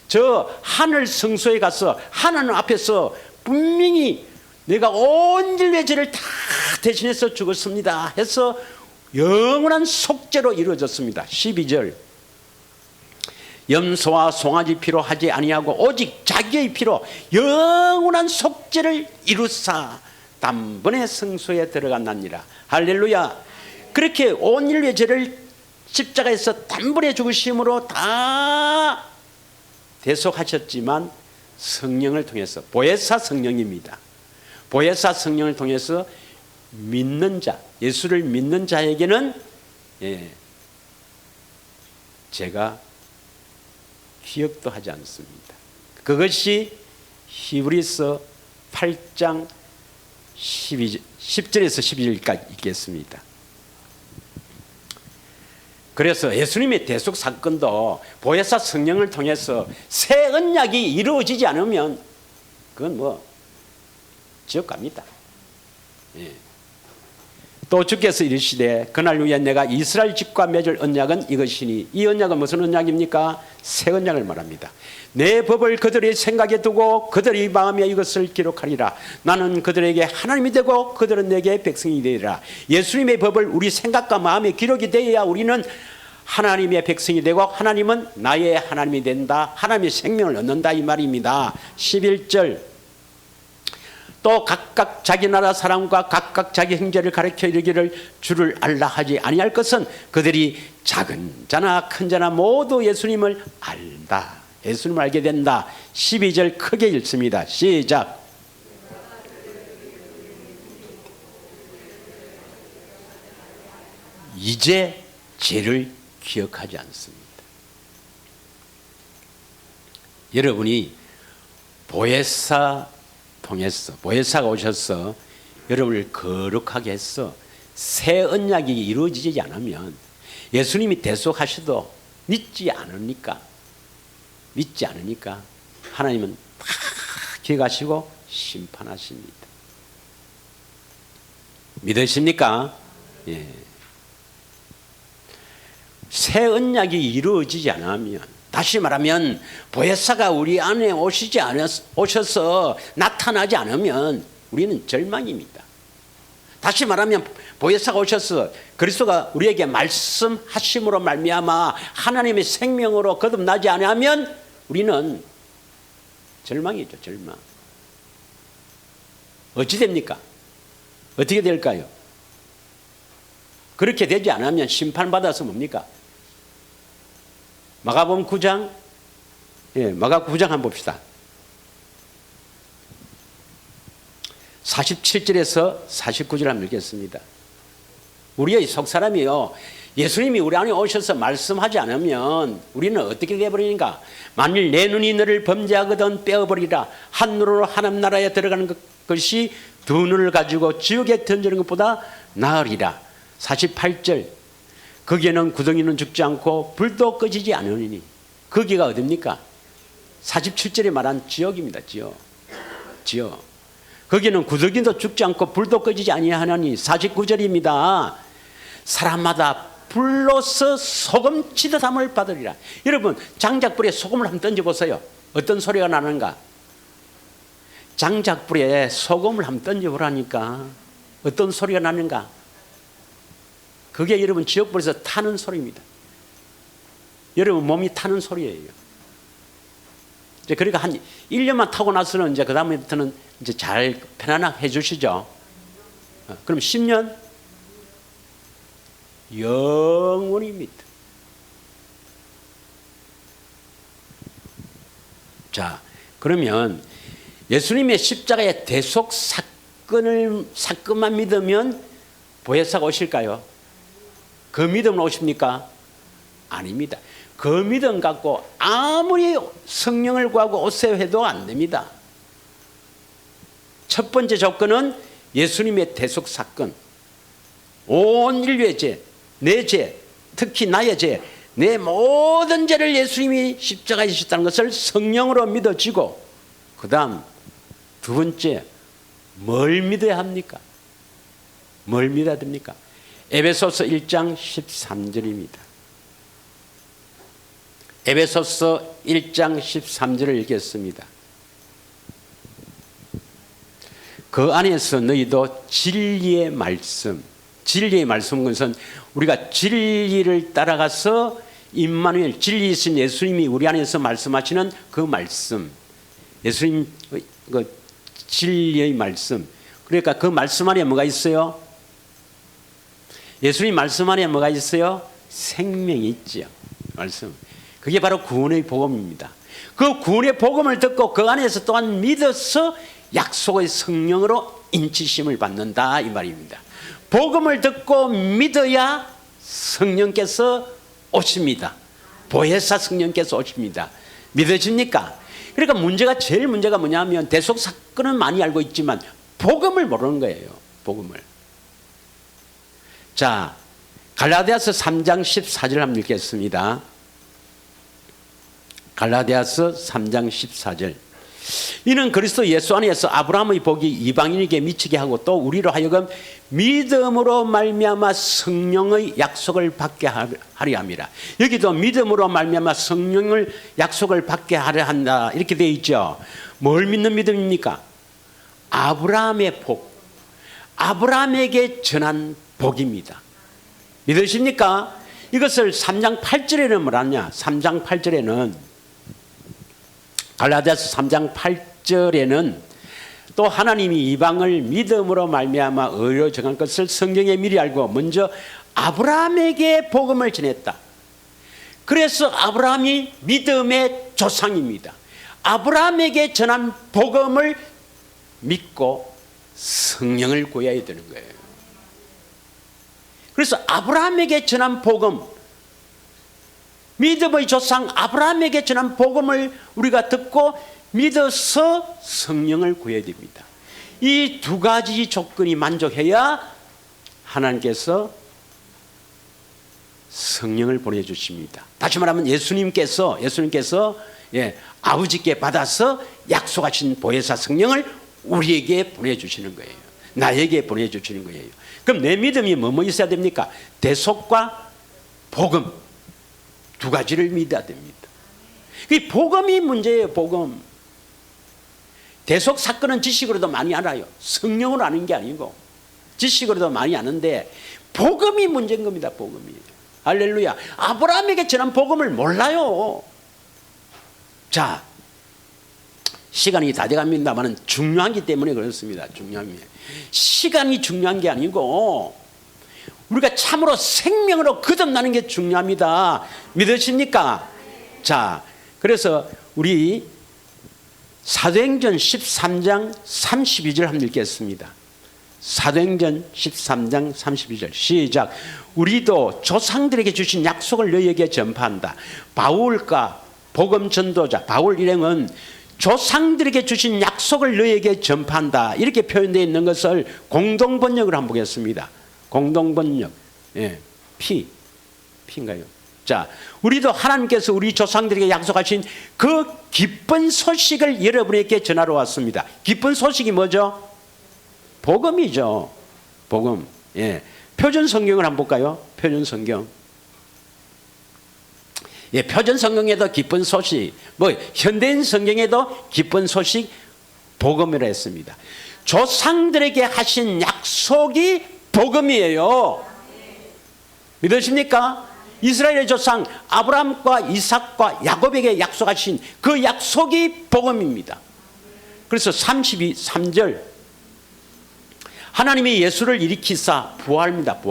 저 하늘 성소에 가서 하나님 앞에서 분명히 내가 온 인류의 죄를 다 대신해서 죽었습니다 해서 영원한 속죄로 이루어졌습니다. 12절 염소와 송아지 피로 하지 아니하고 오직 자기의 피로 영원한 속죄를 이루사 단번에 성소에 들어갔나니라. 할렐루야. 그렇게 온 인류의 죄를 십자가에서 단번에 죽으심으로 다 대속하셨지만 성령을 통해서 보혜사 성령입니다. 보혜사 성령을 통해서 믿는 자, 예수를 믿는 자에게는 제가 기억도 하지 않습니다. 그것이 히브리서 8장 10절에서 12절까지 있겠습니다. 그래서 예수님의 대속 사건도 보혜사 성령을 통해서 새 언약이 이루어지지 않으면 그건 지옥 갑니다. 예. 또 주께서 이르시되 그날 위에 내가 이스라엘 집과 맺을 언약은 이것이니 이 언약은 무슨 언약입니까? 새 언약을 말합니다. 내 법을 그들의 생각에 두고 그들의 마음에 이것을 기록하리라. 나는 그들에게 하나님이 되고 그들은 내게 백성이 되리라. 예수님의 법을 우리 생각과 마음에 기록이 되어야 우리는 하나님의 백성이 되고 하나님은 나의 하나님이 된다. 하나님의 생명을 얻는다 이 말입니다. 11절 또 각각 자기 나라 사람과 각각 자기 형제를 가르쳐 이르기를 주를 알라 하지 아니할 것은 그들이 작은 자나 큰 자나 모두 예수님을 알다. 예수님을 알게 된다. 12절 크게 읽습니다. 시작. 이제 죄를 기억하지 않습니다. 여러분이 보혜사 통해서 보혜사가 오셔서 여러분을 거룩하게 해서 새 언약이 이루어지지 않으면 예수님이 대속하셔도 믿지 않으니까 하나님은 다 기억하시고 심판하십니다. 믿으십니까? 예. 새 언약이 이루어지지 않으면 다시 말하면 보혜사가 우리 안에 오셔서 나타나지 않으면 우리는 절망입니다. 다시 말하면 보혜사가 오셔서 그리스도가 우리에게 말씀하심으로 말미암아 하나님의 생명으로 거듭나지 않으면 우리는 절망이죠. 절망. 어찌 됩니까? 어떻게 될까요? 그렇게 되지 않으면 심판받아서 뭡니까? 마가복음 9장, 마가복음 9장 한번 봅시다. 47절에서 49절 한번 읽겠습니다. 우리의 속사람이요, 예수님이 우리 안에 오셔서 말씀하지 않으면 우리는 어떻게 되어버리는가? 만일 내 눈이 너를 범죄하거든 빼어버리라. 한 눈으로 하나님 나라에 들어가는 것이 두 눈을 가지고 지옥에 던지는 것보다 나으리라. 48절 거기에는 구덩이는 죽지 않고 불도 꺼지지 않으니. 거기가 어딥니까? 47절에 말한 지옥입니다. 지옥. 거기는 구덩이도 죽지 않고 불도 꺼지지 아니하나니. 49절입니다. 사람마다 불로서 소금 치듯함을 받으리라. 여러분 장작불에 소금을 한번 던져보세요. 어떤 소리가 나는가? 장작불에 소금을 한번 던져보라니까 어떤 소리가 나는가? 그게 여러분 지옥불에서 타는 소리입니다. 여러분 몸이 타는 소리예요. 이제 그러니까 한 1년만 타고 나서는 이제 그 다음부터는 이제 잘 편안하게 해주시죠. 그럼 10년 영원입니다. 자, 그러면 예수님의 십자가의 대속 사건만 믿으면 보혜사가 오실까요? 그 믿음으로 오십니까? 아닙니다. 그 믿음 갖고 아무리 성령을 구하고 오세요 해도 안 됩니다. 첫 번째 조건은 예수님의 대속 사건. 온 인류의 죄, 내 죄, 특히 나의 죄, 내 모든 죄를 예수님이 십자가에 지셨다는 것을 성령으로 믿어지고, 그 다음 두 번째, 뭘 믿어야 합니까? 뭘 믿어야 됩니까? 에베소서 1장 13절입니다. 에베소서 1장 13절을 읽겠습니다. 그 안에서 너희도 진리의 말씀, 진리의 말씀은 것은 우리가 진리를 따라가서 임마누엘, 진리이신 예수님이 우리 안에서 말씀하시는 그 말씀, 예수님 그 진리의 말씀. 그러니까 그 말씀 안에 뭐가 있어요? 예수님 말씀 안에 뭐가 있어요? 생명이 있죠. 말씀. 그게 바로 구원의 복음입니다. 그 구원의 복음을 듣고 그 안에서 또한 믿어서 약속의 성령으로 인치심을 받는다 이 말입니다. 복음을 듣고 믿어야 성령께서 오십니다. 보혜사 성령께서 오십니다. 믿어집니까? 그러니까 제일 문제가 뭐냐면 대속 사건은 많이 알고 있지만 복음을 모르는 거예요. 복음을. 자, 갈라디아서 3장 14절 한번 읽겠습니다. 갈라디아서 3장 14절. 이는 그리스도 예수 안에서 아브라함의 복이 이방인에게 미치게 하고 또 우리로 하여금 믿음으로 말미암아 성령의 약속을 받게 하려 함이라. 여기도 믿음으로 말미암아 성령을 약속을 받게 하려 한다 이렇게 되어 있죠. 뭘 믿는 믿음입니까? 아브라함의 복, 아브라함에게 전한 복입니다. 믿으십니까? 이것을 3장 8절에는 뭐라냐? 3장 8절에는 갈라디아서 3장 8절에는 또 하나님이 이방을 믿음으로 말미암아 의로 정한 것을 성경에 미리 알고 먼저 아브라함에게 복음을 전했다. 그래서 아브라함이 믿음의 조상입니다. 아브라함에게 전한 복음을 믿고 성령을 구해야 되는 거예요. 그래서 아브라함에게 전한 복음, 믿음의 조상 아브라함에게 전한 복음을 우리가 듣고 믿어서 성령을 구해야 됩니다. 이 두 가지 조건이 만족해야 하나님께서 성령을 보내주십니다. 다시 말하면 예수님께서 아버지께 받아서 약속하신 보혜사 성령을 우리에게 보내주시는 거예요. 나에게 보내주시는 거예요. 그럼 내 믿음이 뭐뭐 있어야 됩니까? 대속과 복음 두 가지를 믿어야 됩니다. 이 복음이 문제예요. 복음. 대속 사건은 지식으로도 많이 알아요. 성령으로 아는 게 아니고 지식으로도 많이 아는데 복음이 문제인 겁니다. 복음이. 할렐루야. 아브라함에게 전한 복음을 몰라요. 자, 시간이 다 돼갑니다만 중요하기 때문에 그렇습니다. 중요합니다. 시간이 중요한 게 아니고 우리가 참으로 생명으로 거듭나는 게 중요합니다. 믿으십니까? 자, 그래서 우리 사도행전 13장 32절 한번 읽겠습니다. 사도행전 13장 32절 시작. 우리도 조상들에게 주신 약속을 너희에게 전파한다. 바울과 복음 전도자 바울 일행은 조상들에게 주신 약속을 너희에게 전파한다 이렇게 표현되어 있는 것을 공동 번역을 한번 보겠습니다. 공동 번역. 예. 피인가요? 자, 우리도 하나님께서 우리 조상들에게 약속하신 그 기쁜 소식을 여러분에게 전하러 왔습니다. 기쁜 소식이 뭐죠? 복음이죠. 복음. 예. 표준 성경을 한번 볼까요? 표준 성경. 예, 표준 성경에도 기쁜 소식, 현대인 성경에도 기쁜 소식, 복음이라 했습니다. 조상들에게 하신 약속이 복음이에요. 믿으십니까? 이스라엘의 조상 아브라함과 이삭과 야곱에게 약속하신 그 약속이 복음입니다. 그래서 33절 하나님이 예수를 일으키사 부활입니다.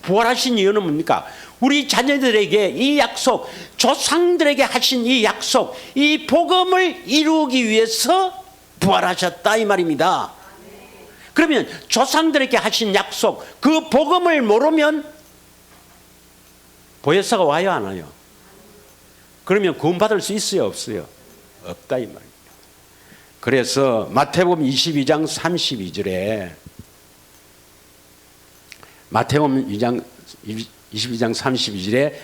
부활하신 이유는 뭡니까? 우리 자녀들에게 이 약속, 조상들에게 하신 이 약속, 이 복음을 이루기 위해서 부활하셨다 이 말입니다. 그러면 조상들에게 하신 약속, 그 복음을 모르면 보혜사가 와요 안 와요? 그러면 구원받을 수 있어요 없어요? 없다 이 말입니다. 그래서 마태복음 22장 32절에 마태복음 22장 32절에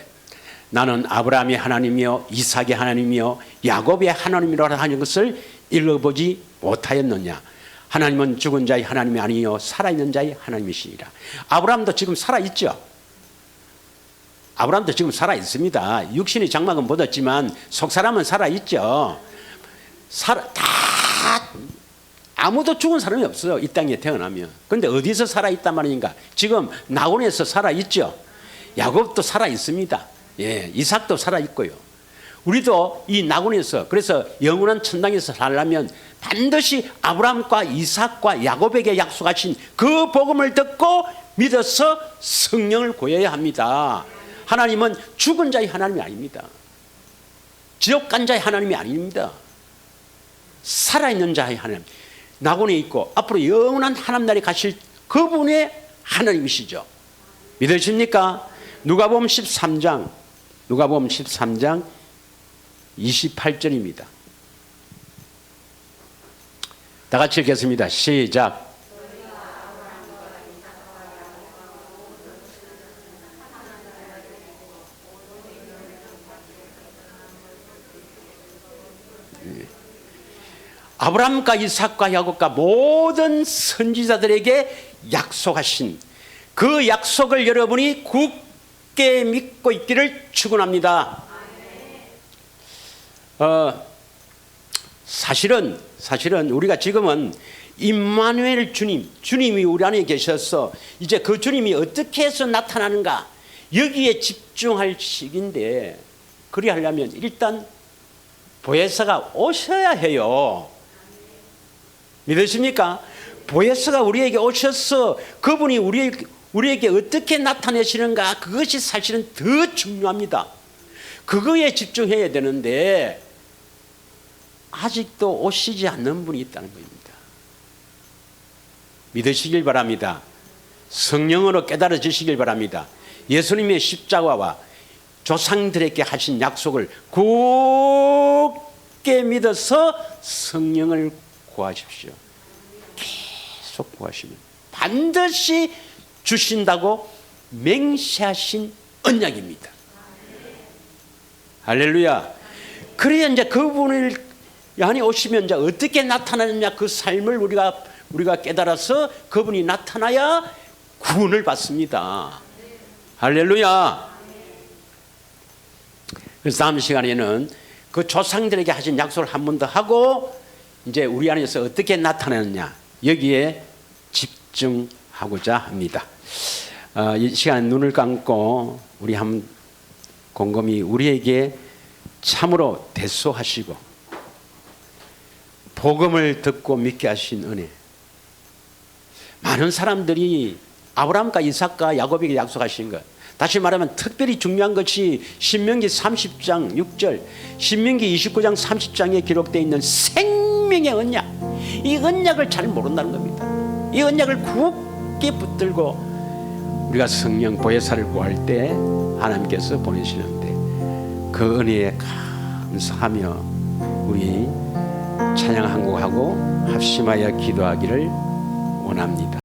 나는 아브라함의 하나님이요 이삭의 하나님이요 야곱의 하나님이라 하는 것을 읽어보지 못하였느냐. 하나님은 죽은 자의 하나님이 아니요 살아있는 자의 하나님이시니라. 아브라함도 지금 살아있죠. 아브라함도 지금 살아있습니다. 육신의 장막은 못 얻지만 속사람은 살아있죠. 다 아무도 죽은 사람이 없어요. 이 땅에 태어나면. 그런데 어디서 살아있단 말인가? 지금 나곤에서 살아있죠. 야곱도 살아있습니다. 예, 이삭도 살아있고요. 우리도 이 나곤에서, 그래서 영원한 천당에서 살려면 반드시 아브라함과 이삭과 야곱에게 약속하신 그 복음을 듣고 믿어서 성령을 구해야 합니다. 하나님은 죽은 자의 하나님이 아닙니다. 지옥 간 자의 하나님이 아닙니다. 살아있는 자의 하나님, 낙원에 있고 앞으로 영원한 하나님 가실 그분의 하나님이시죠. 믿으십니까? 누가복음 13장 28절입니다. 다 같이 읽겠습니다. 시작. 아브라함과 이삭과 야곱과 모든 선지자들에게 약속하신 그 약속을 여러분이 굳게 믿고 있기를 축원합니다. 사실은 우리가 지금은 임마누엘 주님이 우리 안에 계셔서 이제 그 주님이 어떻게 해서 나타나는가 여기에 집중할 시기인데, 그리하려면 일단 보혜사가 오셔야 해요. 믿으십니까? 보혜사가 우리에게 오셔서 그분이 우리에게 어떻게 나타내시는가, 그것이 사실은 더 중요합니다. 그거에 집중해야 되는데 아직도 오시지 않는 분이 있다는 겁니다. 믿으시길 바랍니다. 성령으로 깨달아지시길 바랍니다. 예수님의 십자가와 조상들에게 하신 약속을 굳게 믿어서 성령을 구하십시오. 계속 구하시면 반드시 주신다고 맹세하신 언약입니다. 할렐루야. 그래야 이제 그분을 안에 오시면 이제 어떻게 나타나느냐, 그 삶을 우리가 깨달아서 그분이 나타나야 구원을 받습니다. 할렐루야. 그래서 다음 시간에는 그 조상들에게 하신 약속을 한 번 더 하고 이제 우리 안에서 어떻게 나타나느냐 여기에 집중하고자 합니다. 이 시간에 눈을 감고 우리 한번 곰곰이 우리에게 참으로 대소하시고 복음을 듣고 믿게 하신 은혜. 많은 사람들이 아브라함과 이삭과 야곱에게 약속하신 것, 다시 말하면 특별히 중요한 것이 신명기 30장 6절, 신명기 29장 30장에 기록되어 있는 생명의 언약, 이 언약을 잘 모른다는 겁니다. 이 언약을 굳게 붙들고 우리가 성령 보혜사를 구할 때 하나님께서 보내시는데 그 은혜에 감사하며 우리 찬양 한 곡하고 합심하여 기도하기를 원합니다.